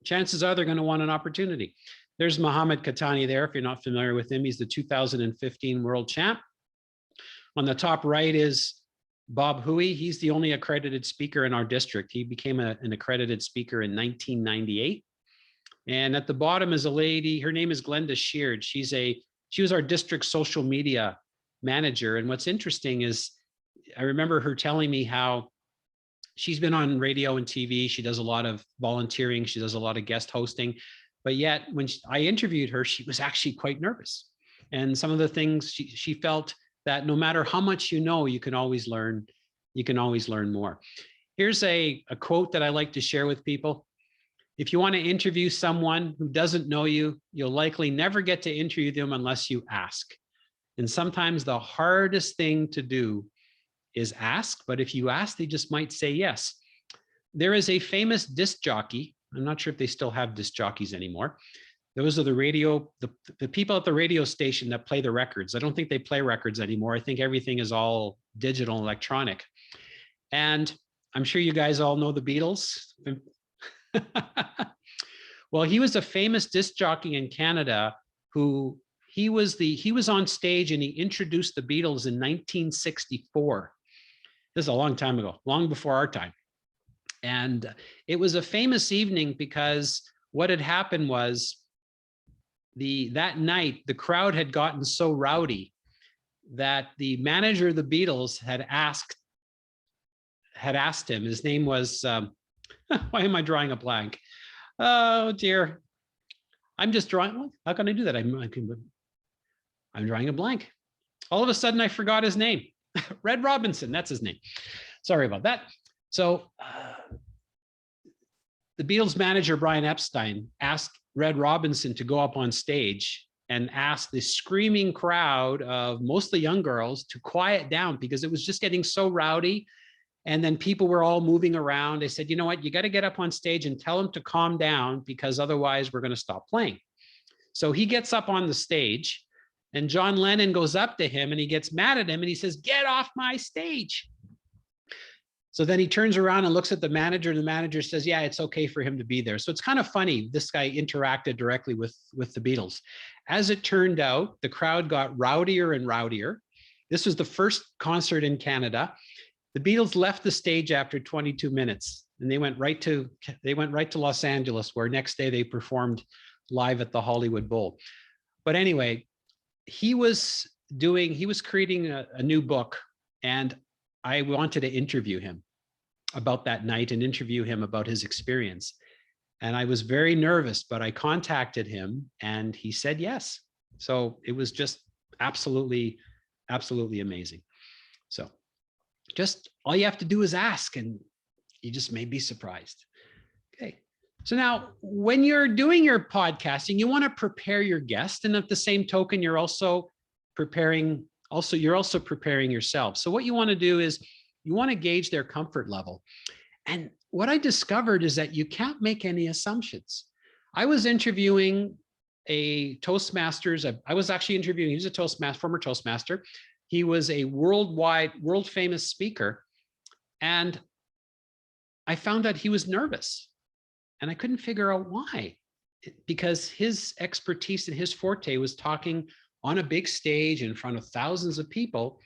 C: chances are they're going to want an opportunity. There's Mohammed Katani there. If you're not familiar with him, he's the 2015 world champ. On the top right is Bob Huey. He's the only accredited speaker in our district. He became an accredited speaker in 1998. And at the bottom is a lady, her name is Glenda Sheard. She was our district social media manager. And what's interesting is I remember her telling me how she's been on radio and TV. She does a lot of volunteering. She does a lot of guest hosting. But yet when I interviewed her, she was actually quite nervous. And some of the things she felt that no matter how much you know, you can always learn more. Here's a quote that I like to share with people. If you want to interview someone who doesn't know you, you'll likely never get to interview them unless you ask. And sometimes the hardest thing to do is ask, but if you ask, they just might say yes. There is a famous disc jockey. I'm not sure if they still have disc jockeys anymore. Those are the people at the radio station that play the records. I don't think they play records anymore. I think everything is all digital and electronic. And I'm sure you guys all know the Beatles. Well, he was a famous disc jockey in Canada who he was on stage and he introduced the Beatles in 1964. This is a long time ago, long before our time. And it was a famous evening because what had happened was that night, the crowd had gotten so rowdy that the manager of the Beatles had asked him, his name was, why am I drawing a blank? Oh dear. I'm just drawing, how can I do that? I'm drawing a blank. All of a sudden I forgot his name. Red Robinson, that's his name. Sorry about that. So the Beatles manager, Brian Epstein, asked Red Robinson to go up on stage and ask the screaming crowd of mostly young girls to quiet down because it was just getting so rowdy. And then people were all moving around. They said, you know what, you got to get up on stage and tell them to calm down because otherwise we're going to stop playing. So he gets up on the stage and John Lennon goes up to him and he gets mad at him and he says, "Get off my stage." So then he turns around and looks at the manager, and the manager says, "Yeah, it's okay for him to be there." So it's kind of funny. This guy interacted directly with the Beatles. As it turned out, the crowd got rowdier and rowdier. This was the first concert in Canada. The Beatles left the stage after 22 minutes, and they went right to Los Angeles, where next day they performed live at the Hollywood Bowl. But anyway, he was creating a new book, and I wanted to interview him about that night and interview him about his experience. And I was very nervous, but I contacted him and he said yes. So it was just absolutely, absolutely amazing. So just all you have to do is ask, and you just may be surprised. Okay. So now when you're doing your podcasting, you want to prepare your guest. And at the same token, you're also preparing yourself. So what you want to do is you want to gauge their comfort level. And what I discovered is that you can't make any assumptions. I was interviewing a Toastmasters. I was actually interviewing, he was a former Toastmaster. He was a world famous speaker. And I found out he was nervous. And I couldn't figure out why. Because his expertise and his forte was talking on a big stage in front of thousands of people,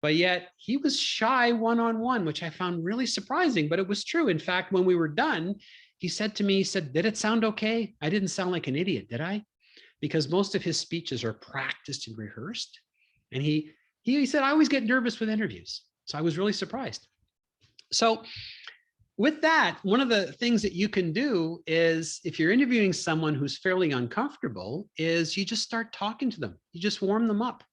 C: but yet he was shy one-on-one, which I found really surprising, but it was true. In fact, when we were done, he said to me, "Did it sound okay? I didn't sound like an idiot, did I?" Because most of his speeches are practiced and rehearsed. And he said, "I always get nervous with interviews." So I was really surprised. So with that, one of the things that you can do is, if you're interviewing someone who's fairly uncomfortable, is you just start talking to them. You just warm them up.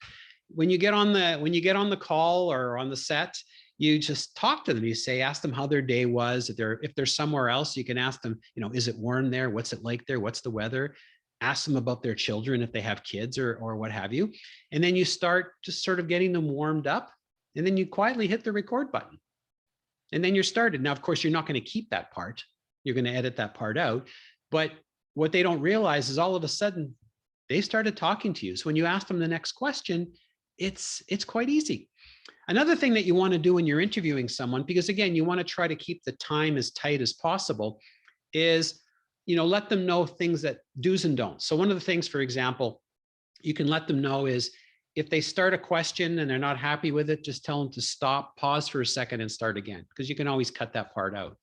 C: When you get on the call or on the set, you just talk to them. You say, ask them how their day was. If they're somewhere else, you can ask them, is it warm there? What's it like there? What's the weather? Ask them about their children if they have kids or what have you. And then you start just sort of getting them warmed up, and then you quietly hit the record button. And then you're started. Now, of course, you're not going to keep that part. You're going to edit that part out. But what they don't realize is all of a sudden they started talking to you. So when you ask them the next question, it's quite easy. Another thing that you want to do when you're interviewing someone, because again, you want to try to keep the time as tight as possible, is, let them know things that do's and don'ts. So one of the things, for example, you can let them know is, if they start a question and they're not happy with it, just tell them to stop, pause for a second and start again, because you can always cut that part out.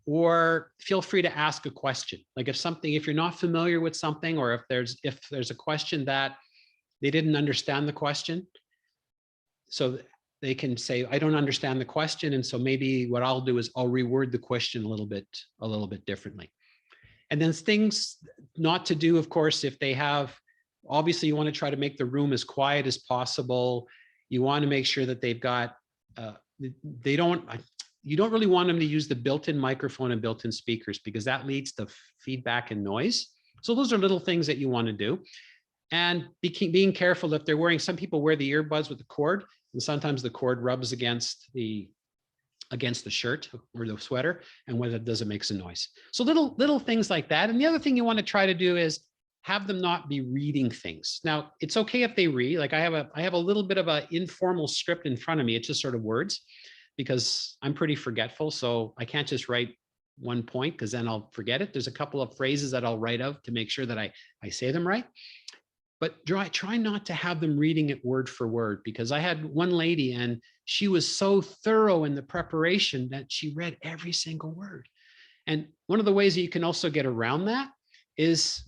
C: Or feel free to ask a question. Like if you're not familiar with something, or if there's a question that they didn't understand the question, so they can say, "I don't understand the question." And so maybe what I'll do is I'll reword the question a little bit differently. And then things not to do, of course, if they have, obviously you want to try to make the room as quiet as possible. You want to make sure that they've got, you don't really want them to use the built-in microphone and built-in speakers, because that leads to feedback and noise. So those are little things that you want to do. And being careful if they're wearing, some people wear the earbuds with the cord, and sometimes the cord rubs against the shirt or the sweater, and when it does, it makes a noise. So little things like that. And the other thing you want to try to do is have them not be reading things. Now, it's okay if they read. Like I have a little bit of an informal script in front of me. It's just sort of words, because I'm pretty forgetful. So I can't just write one point, because then I'll forget it. There's a couple of phrases that I'll write out to make sure that I say them right. But try not to have them reading it word for word, because I had one lady and she was so thorough in the preparation that she read every single word. And one of the ways that you can also get around that is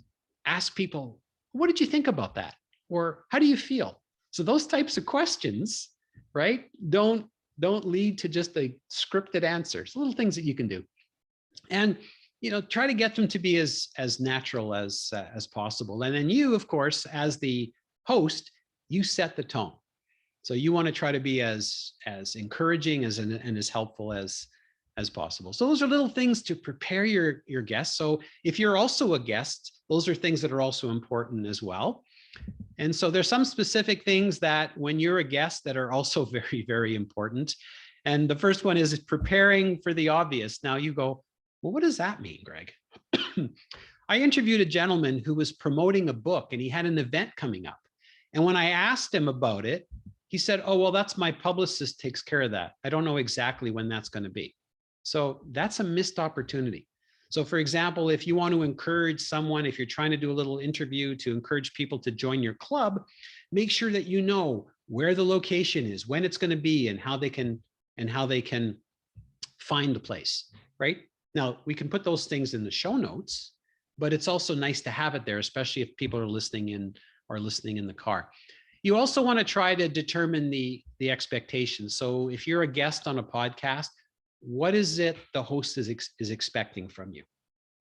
C: ask people, "What did you think about that?" Or "How do you feel?" So those types of questions, right, don't lead to just a scripted answer. It's little things that you can do. And try to get them to be as natural as possible. And then you, of course, as the host, you set the tone. So you want to try to be as encouraging and as helpful as possible. So those are little things to prepare your guests. So if you're also a guest, those are things that are also important as well. And so there's some specific things that when you're a guest that are also very, very important. And the first one is preparing for the obvious. Now you go, "Well, what does that mean, Greg?" I interviewed a gentleman who was promoting a book and he had an event coming up. And when I asked him about it, he said, oh, well, that's my publicist takes care of that. I don't know exactly when that's going to be. So that's a missed opportunity. So for example, if you want to encourage someone, if you're trying to do a little interview to encourage people to join your club, make sure that you know where the location is, when it's going to be, and how they can find the place, right? Now, we can put those things in the show notes, but it's also nice to have it there, especially if people are listening in the car. You also want to try to determine the expectations. So if you're a guest on a podcast, what is it the host is expecting from you?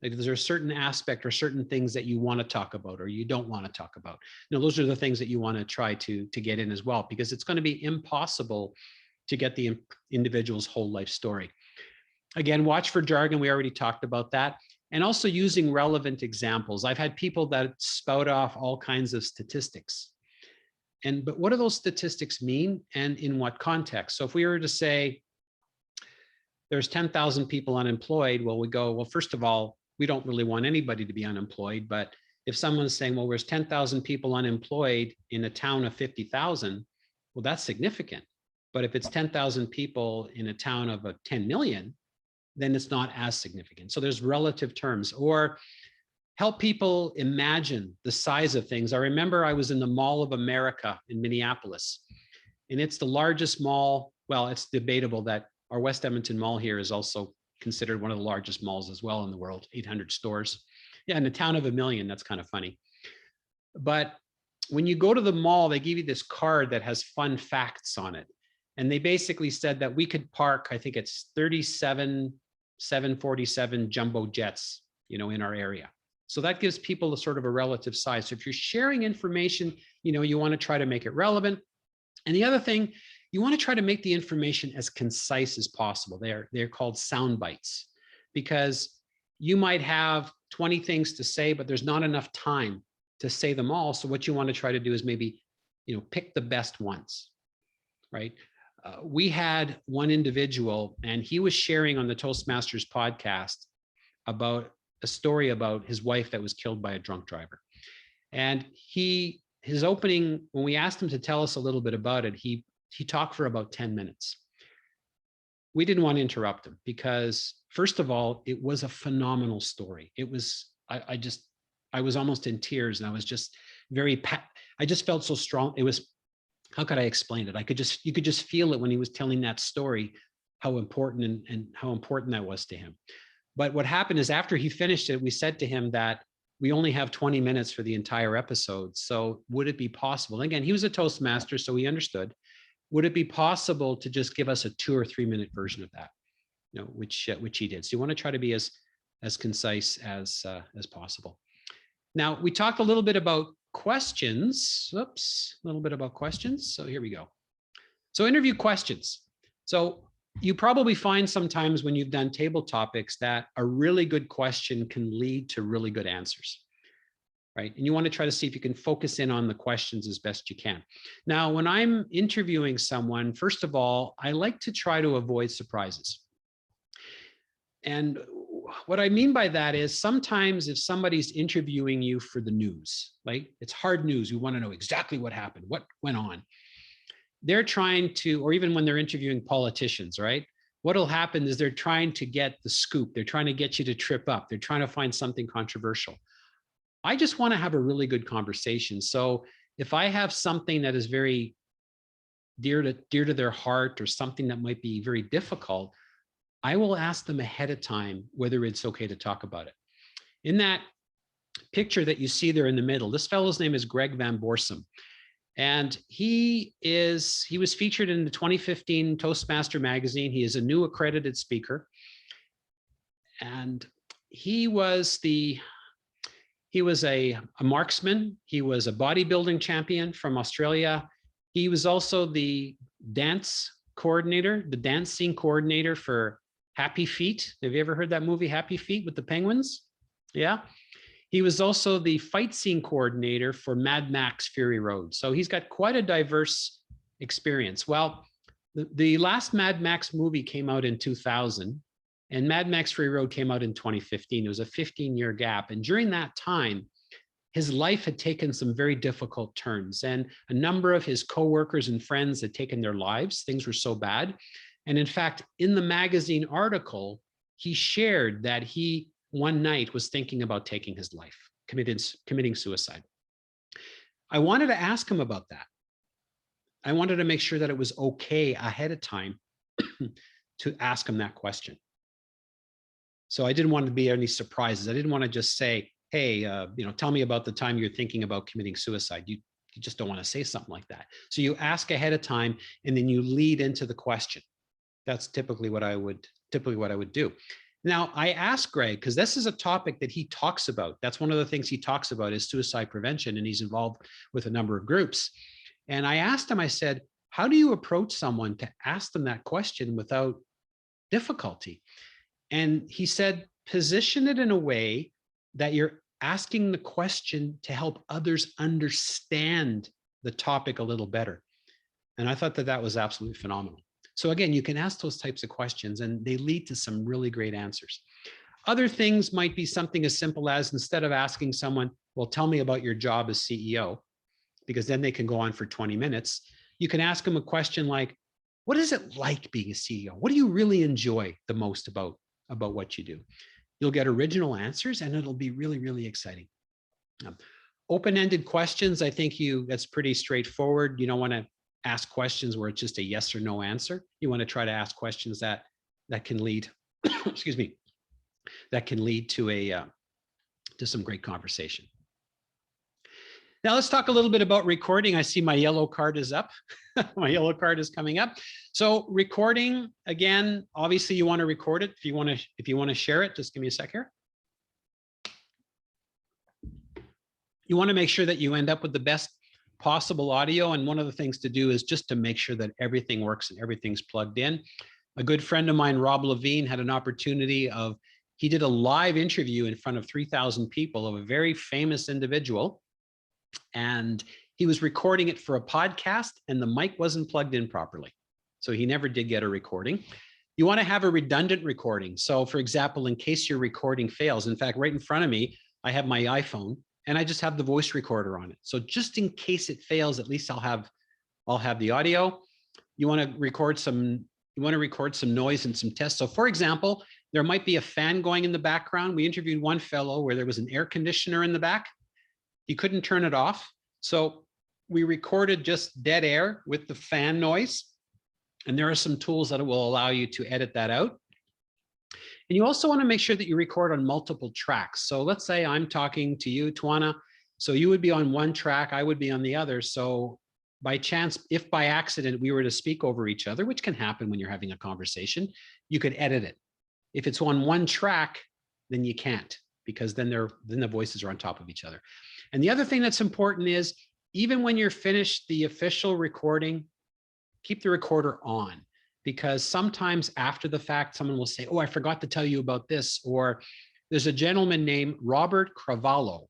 C: Like, is there a certain aspect or certain things that you want to talk about or you don't want to talk about? Those are the things that you want to try to get in as well, because it's going to be impossible to get the individual's whole life story. Again, watch for jargon. We already talked about that. And also using relevant examples. I've had people that spout off all kinds of statistics. But what do those statistics mean and in what context? So if we were to say there's 10,000 people unemployed, well, we go, well, first of all, we don't really want anybody to be unemployed. But if someone's saying, well, there's 10,000 people unemployed in a town of 50,000, well, that's significant. But if it's 10,000 people in a town of 10 million, then it's not as significant. So there's relative terms. Or help people imagine the size of things. I remember I was in the Mall of America in Minneapolis, and it's the largest mall. Well, it's debatable that our West Edmonton Mall here is also considered one of the largest malls as well in the world, 800 stores. Yeah, in a town of 1 million, that's kind of funny. But when you go to the mall, they give you this card that has fun facts on it. And they basically said that we could park, I think it's 37 747 jumbo jets, in our area. So that gives people a sort of a relative size. So if you're sharing information, you want to try to make it relevant. And the other thing, you want to try to make the information as concise as possible. They're called sound bites, because you might have 20 things to say, but there's not enough time to say them all. So what you want to try to do is maybe, pick the best ones, right? We had one individual, and he was sharing on the Toastmasters podcast about a story about his wife that was killed by a drunk driver. And his opening, when we asked him to tell us a little bit about it, he talked for about 10 minutes. We didn't want to interrupt him because, first of all, it was a phenomenal story. It was, I was almost in tears, and I was just I just felt so strong. It was, how could I explain it? You could just feel it when he was telling that story, how important and how important that was to him. But what happened is, after he finished it, we said to him that we only have 20 minutes for the entire episode. So would it be possible? And again, he was a Toastmaster, so he understood. Would it be possible to just give us a 2 or 3 minute version of that? Which he did. So you want to try to be as concise as possible. Now, we talked a little bit about questions. Oops, a little bit about questions. So here we go. So interview questions. So you probably find sometimes when you've done table topics that a really good question can lead to really good answers, right? And you want to try to see if you can focus in on the questions as best you can. Now, when I'm interviewing someone, first of all, I like to try to avoid surprises. And what I mean by that is, sometimes if somebody's interviewing you for the news, like it's hard news, you want to know exactly what happened, what went on. They're trying to, or even when they're interviewing politicians, right? What'll happen is they're trying to get the scoop. They're trying to get you to trip up. They're trying to find something controversial. I just want to have a really good conversation. So if I have something that is very dear to their heart, or something that might be very difficult, I will ask them ahead of time whether it's okay to talk about it. In that picture that you see there in the middle, this fellow's name is Greg Van Borsum. And he was featured in the 2015 Toastmaster magazine. He is a new accredited speaker. And he was a marksman. He was a bodybuilding champion from Australia. He was also the dance scene coordinator for Happy Feet. Have you ever heard that movie, Happy Feet, with the penguins? Yeah. He was also the fight scene coordinator for Mad Max Fury Road. So he's got quite a diverse experience. Well, the last Mad Max movie came out in 2000. And Mad Max Fury Road came out in 2015. It was a 15-year gap. And during that time, his life had taken some very difficult turns, and a number of his coworkers and friends had taken their lives. Things were so bad. And in fact, in the magazine article, he shared that he one night was thinking about taking his life, committing suicide. I wanted to ask him about that. I wanted to make sure that it was okay ahead of time to ask him that question. So I didn't want to be any surprises. I didn't want to just say, hey, tell me about the time you're thinking about committing suicide. You just don't want to say something like that. So you ask ahead of time, and then you lead into the question. That's typically what I would do. Now, I asked Greg, because this is a topic that he talks about. That's one of the things he talks about is suicide prevention, and he's involved with a number of groups. And I asked him, I said, how do you approach someone to ask them that question without difficulty? And he said, position it in a way that you're asking the question to help others understand the topic a little better. And I thought that that was absolutely phenomenal. So again, you can ask those types of questions and they lead to some really great answers. Other things might be something as simple as, instead of asking someone, well, tell me about your job as CEO, because then they can go on for 20 minutes. You can ask them a question like, what is it like being a CEO? What do you really enjoy the most about what you do? You'll get original answers and it'll be really, really exciting. Open-ended questions, I think that's pretty straightforward. You don't want to ask questions where it's just a yes or no answer. You want to try to ask questions that can lead, excuse me, that can lead to some great conversation. Now let's talk a little bit about recording. I see my yellow card is up. My yellow card is coming up. So recording, again, obviously you want to record it. If you want to share it, just give me a sec here. You want to make sure that you end up with the best possible audio. And one of the things to do is just to make sure that everything works and everything's plugged in. A good friend of mine, Rob Levine, had an opportunity he did a live interview in front of 3,000 people of a very famous individual. And he was recording it for a podcast and the mic wasn't plugged in properly. So he never did get a recording. You want to have a redundant recording. So for example, in case your recording fails, in fact, right in front of me, I have my iPhone and I just have the voice recorder on it. So just in case it fails, at least I'll have the audio. You want to record some noise and some tests. So for example, there might be a fan going in the background. We interviewed one fellow where there was an air conditioner in the back. He couldn't turn it off. So we recorded just dead air with the fan noise. And there are some tools that will allow you to edit that out. And you also want to make sure that you record on multiple tracks. So let's say I'm talking to you, Tawana. So you would be on one track, I would be on the other. So by chance, if by accident we were to speak over each other, which can happen when you're having a conversation, you could edit it. If it's on one track, then you can't, because then the voices are on top of each other. And the other thing that's important is, even when you're finished the official recording, keep the recorder on, because sometimes after the fact, someone will say, oh, I forgot to tell you about this. Or there's a gentleman named Robert Cravallo.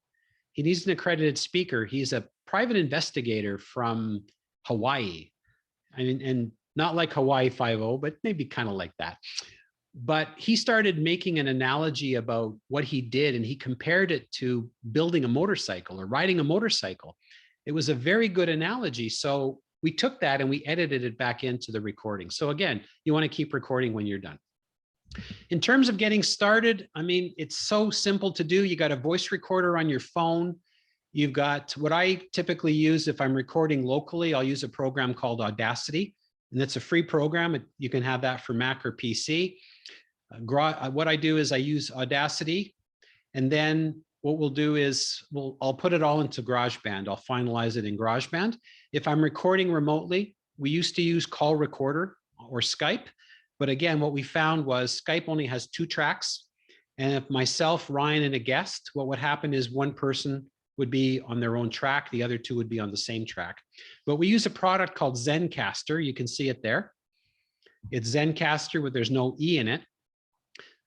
C: He's an accredited speaker. He's a private investigator from Hawaii. And not like Hawaii 5-0, but maybe kind of like that. But he started making an analogy about what he did, and he compared it to building a motorcycle or riding a motorcycle. It was a very good analogy. So we took that and we edited it back into the recording. So again, you want to keep recording when you're done. In terms of getting started, I mean, it's so simple to do. You got a voice recorder on your phone. You've got what I typically use if I'm recording locally, I'll use a program called Audacity, and it's a free program. You can have that for Mac or PC. What I do is I use Audacity, and then what we'll do is I'll put it all into GarageBand. I'll finalize it in GarageBand. If I'm recording remotely, we used to use Call Recorder or Skype. But again, what we found was Skype only has 2 tracks. And if myself, Ryan, and a guest, what would happen is one person would be on their own track, the other 2 would be on the same track. But we use a product called Zencastr. You can see it there. It's Zencastr, but there's no E in it.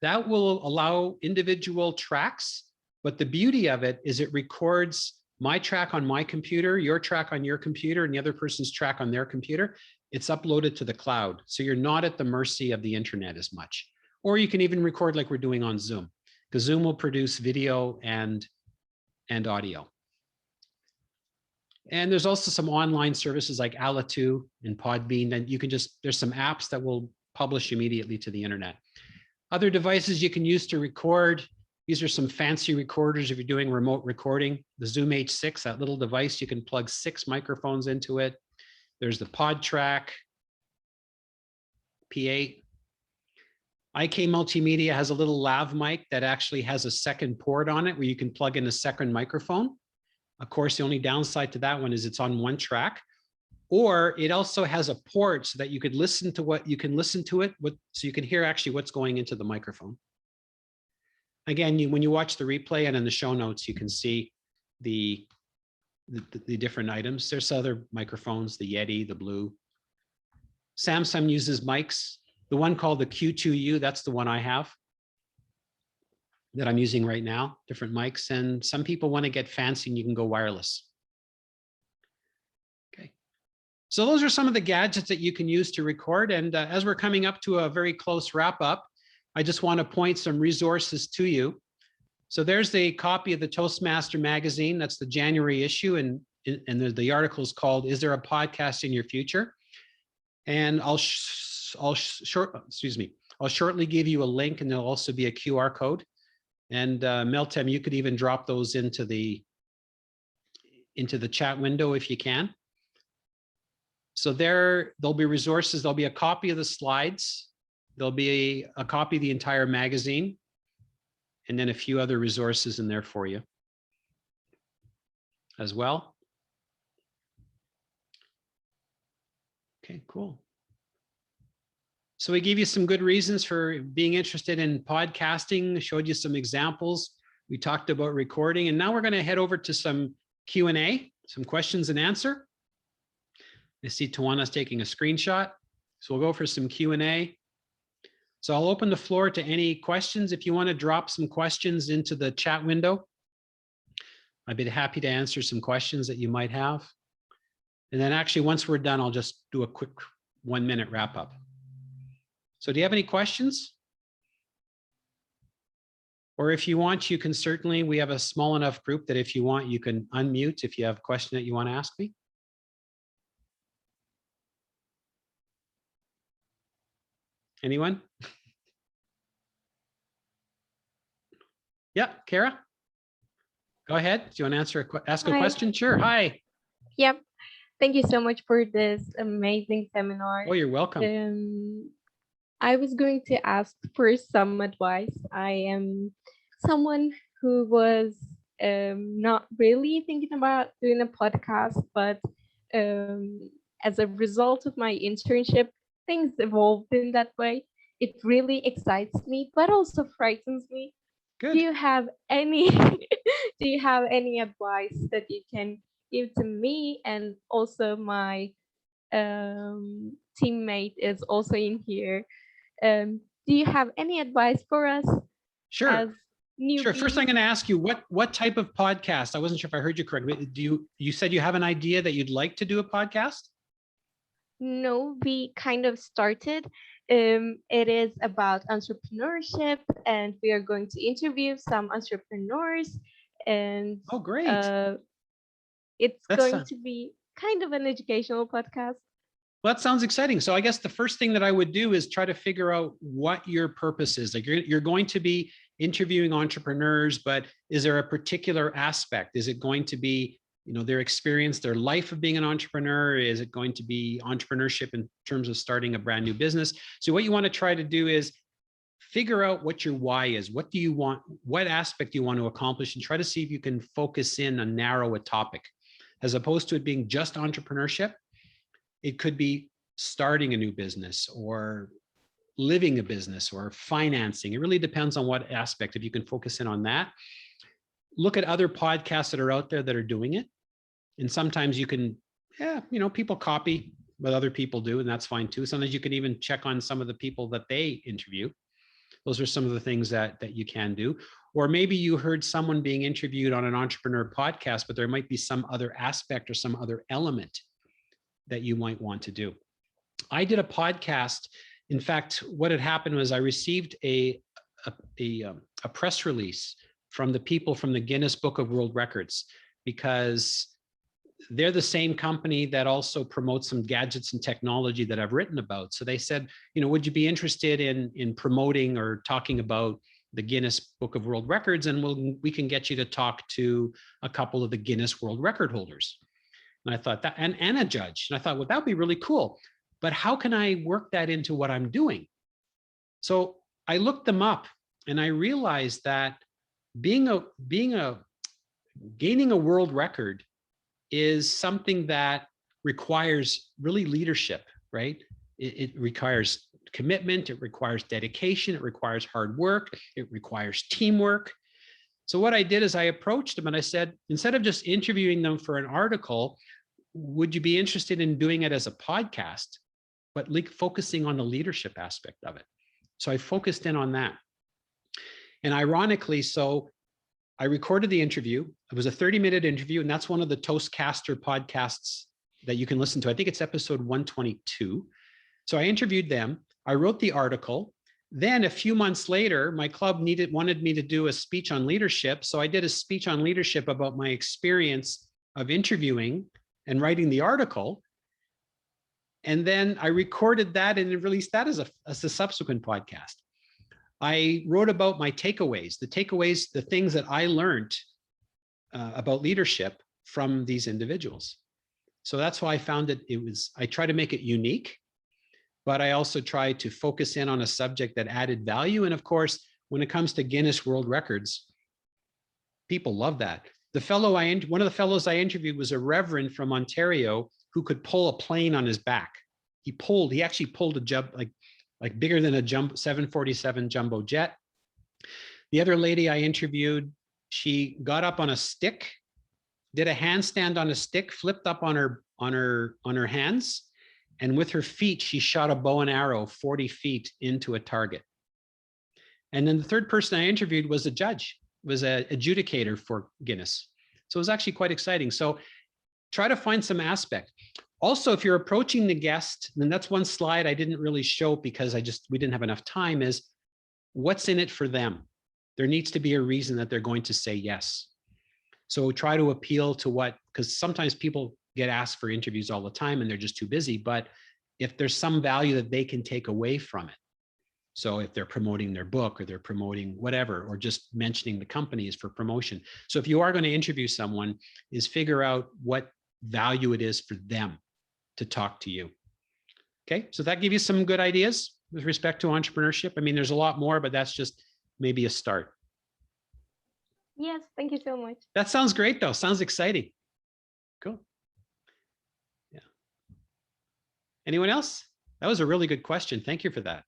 C: That will allow individual tracks. But the beauty of it is it records my track on my computer, your track on your computer, and the other person's track on their computer. It's uploaded to the cloud. So you're not at the mercy of the internet as much. or you can even record like we're doing on Zoom, because Zoom will produce video and audio. And there's also some online services like Alitu and Podbean, and you can just, there's some apps that will publish immediately to the internet. Other devices you can use to record. These are some fancy recorders if you're doing remote recording. The Zoom H6, that little device, you can plug 6 microphones into it. There's the PodTrack P8. IK Multimedia has a little lav mic that actually has a second port on it where you can plug in a second microphone. Of course, the only downside to that one is it's on one track, or it also has a port so that you could listen to what you can listen to it, so you can hear actually what's going into the microphone. Again, when you watch the replay and in the show notes, you can see the different items. There's other microphones, the Yeti, the Blue. Samsung uses mics. The one called the Q2U, that's the one I have that I'm using right now, different mics. And some people want to get fancy and you can go wireless. Okay. So those are some of the gadgets that you can use to record. And as we're coming up to a very close wrap up, I just want to point some resources to you. So there's the copy of the Toastmaster magazine. That's the January issue. And the article is called, "Is There a Podcast in Your Future?" And I'll shortly give you a link, and there'll also be a QR code. And Meltem, you could even drop those into the chat window if you can. So there'll be resources. There'll be a copy of the slides. There'll be a copy of the entire magazine, and then a few other resources in there for you as well. Okay, cool. So we gave you some good reasons for being interested in podcasting, showed you some examples. We talked about recording, and now we're going to head over to some Q&A, some questions and answer. I see Tawana's taking a screenshot. So we'll go for some Q&A. So I'll open the floor to any questions. If you want to drop some questions into the chat window, I'd be happy to answer some questions that you might have. And then actually, once we're done, I'll just do a quick 1-minute wrap up. So do you have any questions? Or if you want, you can certainly, we have a small enough group that if you want, you can unmute if you have a question that you want to ask me. Anyone? Yeah, Kara? Go ahead. Do you want to ask a question? Sure. Hi.
A: Yep. Thank you so much for this amazing seminar.
C: Oh, you're welcome.
A: I was going to ask for some advice. I am someone who was not really thinking about doing a podcast, but as a result of my internship, things evolved in that way. It really excites me, but also frightens me.
C: Good.
A: Do you have any advice that you can give to me? And also my teammate is also in here. Do you have any advice for us?
C: Sure.
A: As newbies?
C: Sure. First, I'm going to ask you what type of podcast. I wasn't sure if I heard you correctly. You said you have an idea that you'd like to do a podcast?
A: No, we kind of started. It is about entrepreneurship, and we are going to interview some entrepreneurs. And
C: oh, great!
A: It's going to be kind of an educational podcast.
C: Well, that sounds exciting. So I guess the first thing that I would do is try to figure out what your purpose is. Like you're going to be interviewing entrepreneurs, but is there a particular aspect? Is it going to be, their experience, their life of being an entrepreneur? Is it going to be entrepreneurship in terms of starting a brand new business? So what you want to try to do is figure out what your why is. What do you want? What aspect do you want to accomplish? And try to see if you can focus in and narrow a topic, as opposed to it being just entrepreneurship. It could be starting a new business or living a business or financing. It really depends on what aspect. If you can focus in on that, look at other podcasts that are out there that are doing it. And sometimes you can, people copy what other people do, and that's fine too. Sometimes you can even check on some of the people that they interview. Those are some of the things that you can do. Or maybe you heard someone being interviewed on an entrepreneur podcast, but there might be some other aspect or some other element that you might want to do. I did a podcast In fact, what had happened was I received a press release from the people from the Guinness Book of World Records, because they're the same company that also promotes some gadgets and technology that I've written about. So they said, you know, would you be interested in promoting or talking about the Guinness Book of World Records? And we can get you to talk to a couple of the Guinness World Record holders. And I thought that, and a judge. And I thought, well, that would be really cool. But how can I work that into what I'm doing? So I looked them up and I realized that gaining a world record is something that requires really leadership, right? It requires commitment, it requires dedication, it requires hard work, it requires teamwork. So what I did is I approached them and I said, instead of just interviewing them for an article, would you be interested in doing it as a podcast, but focusing on the leadership aspect of it? So I focused in on that. And ironically, so I recorded the interview. It was a 30-minute interview, and that's one of the Toastcaster podcasts that you can listen to. I think it's episode 122. So I interviewed them. I wrote the article. Then a few months later, my club wanted me to do a speech on leadership. So I did a speech on leadership about my experience of interviewing and writing the article. And then I recorded that and released that as a subsequent podcast. I wrote about my takeaways, the things that I learned about leadership from these individuals. So that's why I found I try to make it unique, but I also try to focus in on a subject that added value. And of course, when it comes to Guinness World Records, people love that. One of the fellows I interviewed was a reverend from Ontario who could pull a plane on his back. He actually pulled a jump, like bigger than a 747 jumbo jet. The other lady I interviewed, she got up on a stick, did a handstand on a stick, flipped up on her hands, and with her feet, she shot a bow and arrow 40 feet into a target. And then the third person I interviewed was a judge, was an adjudicator for Guinness. So it was actually quite exciting. So try to find some aspect. Also, if you're approaching the guest, and that's one slide I didn't really show because we didn't have enough time, is what's in it for them? There needs to be a reason that they're going to say yes. So try to appeal to because sometimes people get asked for interviews all the time and they're just too busy, but if there's some value that they can take away from it. So if they're promoting their book or they're promoting whatever, or just mentioning the company is for promotion. So if you are going to interview someone, is figure out what value it is for them to talk to you. Okay, so that gives you some good ideas with respect to entrepreneurship. I mean, there's a lot more, but that's just maybe a start.
A: Yes, thank you so much.
C: That sounds great though. Sounds exciting. Cool. Yeah. Anyone else? That was a really good question. Thank you for that.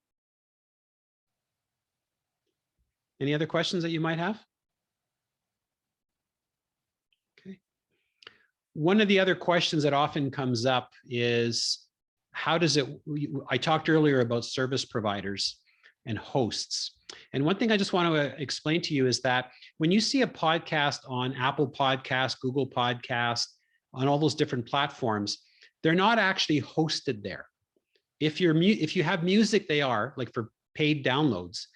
C: Any other questions that you might have? Okay. One of the other questions that often comes up is, I talked earlier about service providers and hosts. And one thing I just want to explain to you is that when you see a podcast on Apple Podcasts, Google Podcasts, on all those different platforms, they're not actually hosted there. If you have music, they are, like for paid downloads.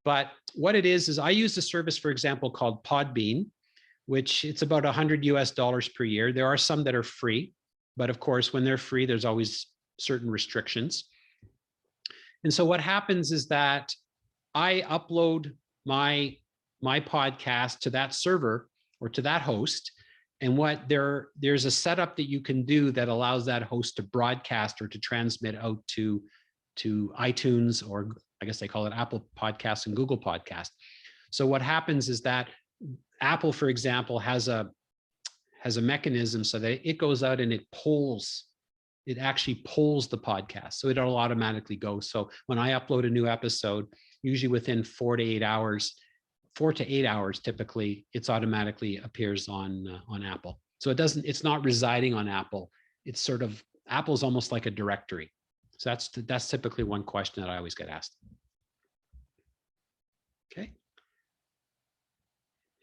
C: But what it is I use a service, for example, called Podbean, which it's about $100 per year. There are some that are free, but of course, when they're free, there's always certain restrictions. And so what happens is that I upload my podcast to that server or to that host. And there's a setup that you can do that allows that host to broadcast or to transmit out to iTunes, or I guess they call it Apple Podcasts and Google Podcasts. So what happens is that Apple, for example, has a mechanism so that it goes out and it actually polls the podcast. So it'll automatically go. So when I upload a new episode, usually within 4 to 8 hours typically, it's automatically appears on Apple. So it's not residing on Apple. It's sort of, Apple's almost like a directory. So that's typically one question that I always get asked. Okay.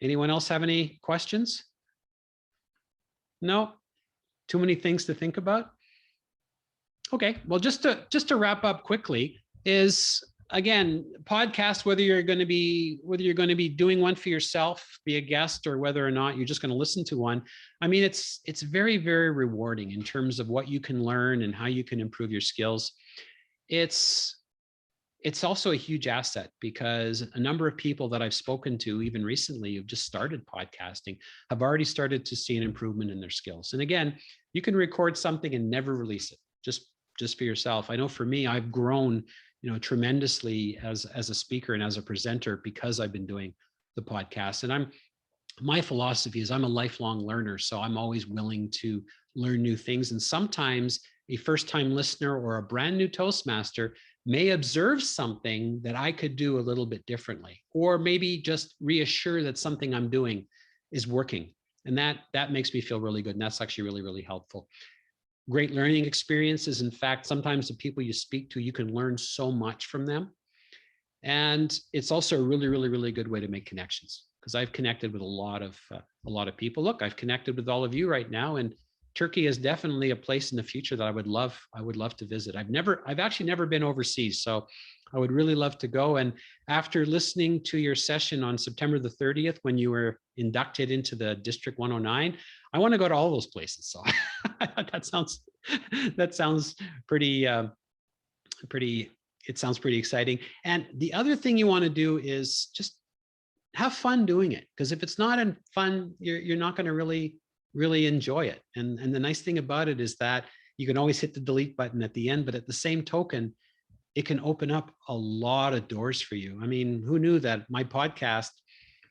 C: Anyone else have any questions? No? Too many things to think about? Okay, well, just to wrap up quickly, is, again, podcast, whether you're going to be doing one for yourself, be a guest, or whether or not you're just going to listen to one. I mean, it's very, very rewarding in terms of what you can learn and how you can improve your skills. It's also a huge asset because a number of people that I've spoken to, even recently, who've just started podcasting, have already started to see an improvement in their skills. And again, you can record something and never release it, just for yourself. I know for me, I've grown, tremendously as a speaker and as a presenter because I've been doing the podcast. And my philosophy is I'm a lifelong learner, so I'm always willing to learn new things. And sometimes a first-time listener or a brand new Toastmaster may observe something that I could do a little bit differently, or maybe just reassure that something I'm doing is working. And that makes me feel really good. And that's actually really, really helpful. Great learning experiences. In fact, sometimes the people you speak to, you can learn so much from them. And it's also a really, really, really good way to make connections, because I've connected with a lot of people. Look, I've connected with all of you right now, and Turkey is definitely a place in the future that I would love to visit. I've actually never been overseas, so I would really love to go. And after listening to your session on September the 30th, when you were inducted into the District 109, I want to go to all those places. So that sounds pretty, it sounds pretty exciting. And the other thing you want to do is just have fun doing it, because if it's not fun, you're not going to really enjoy it. And the nice thing about it is that you can always hit the delete button at the end, but at the same token, it can open up a lot of doors for you. I mean, who knew that my podcast,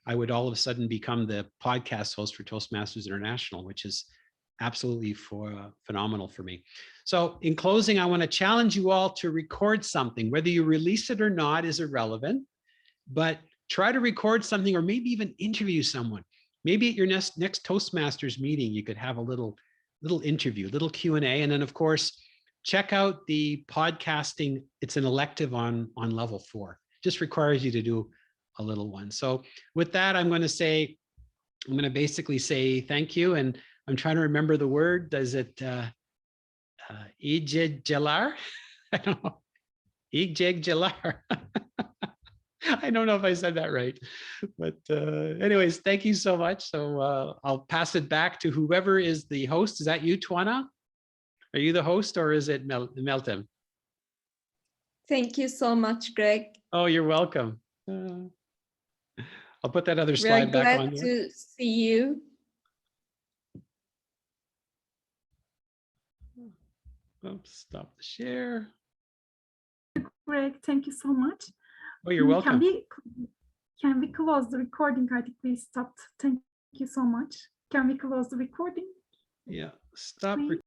C: I would all of a sudden become the podcast host for Toastmasters International, which is absolutely phenomenal for me. So in closing, I want to challenge you all to record something. Whether you release it or not is irrelevant, but try to record something, or maybe even interview someone. Maybe at your next Toastmasters meeting, you could have a little interview, little Q&A. And then of course, check out the podcasting. It's an elective on level 4. Just requires you to do a little one. So with that, I'm going to basically say thank you. And I'm trying to remember the word. Does it Ijegjelar? I don't know. Ijegjelar. I don't know if I said that right, but anyways, thank you so much. So I'll pass it back to whoever is the host. Is that you, Twana? Are you the host, or is it Meltem?
B: Thank you so much, Greg.
C: Oh, you're welcome. I'll put that other slide back on.
B: We're glad to see you.
C: Oops, stop the share.
D: Greg, thank you so much.
C: Oh, you're welcome.
D: Can we close the recording? I think we stopped. Thank you so much. Can we close the recording?
C: Yeah, stop.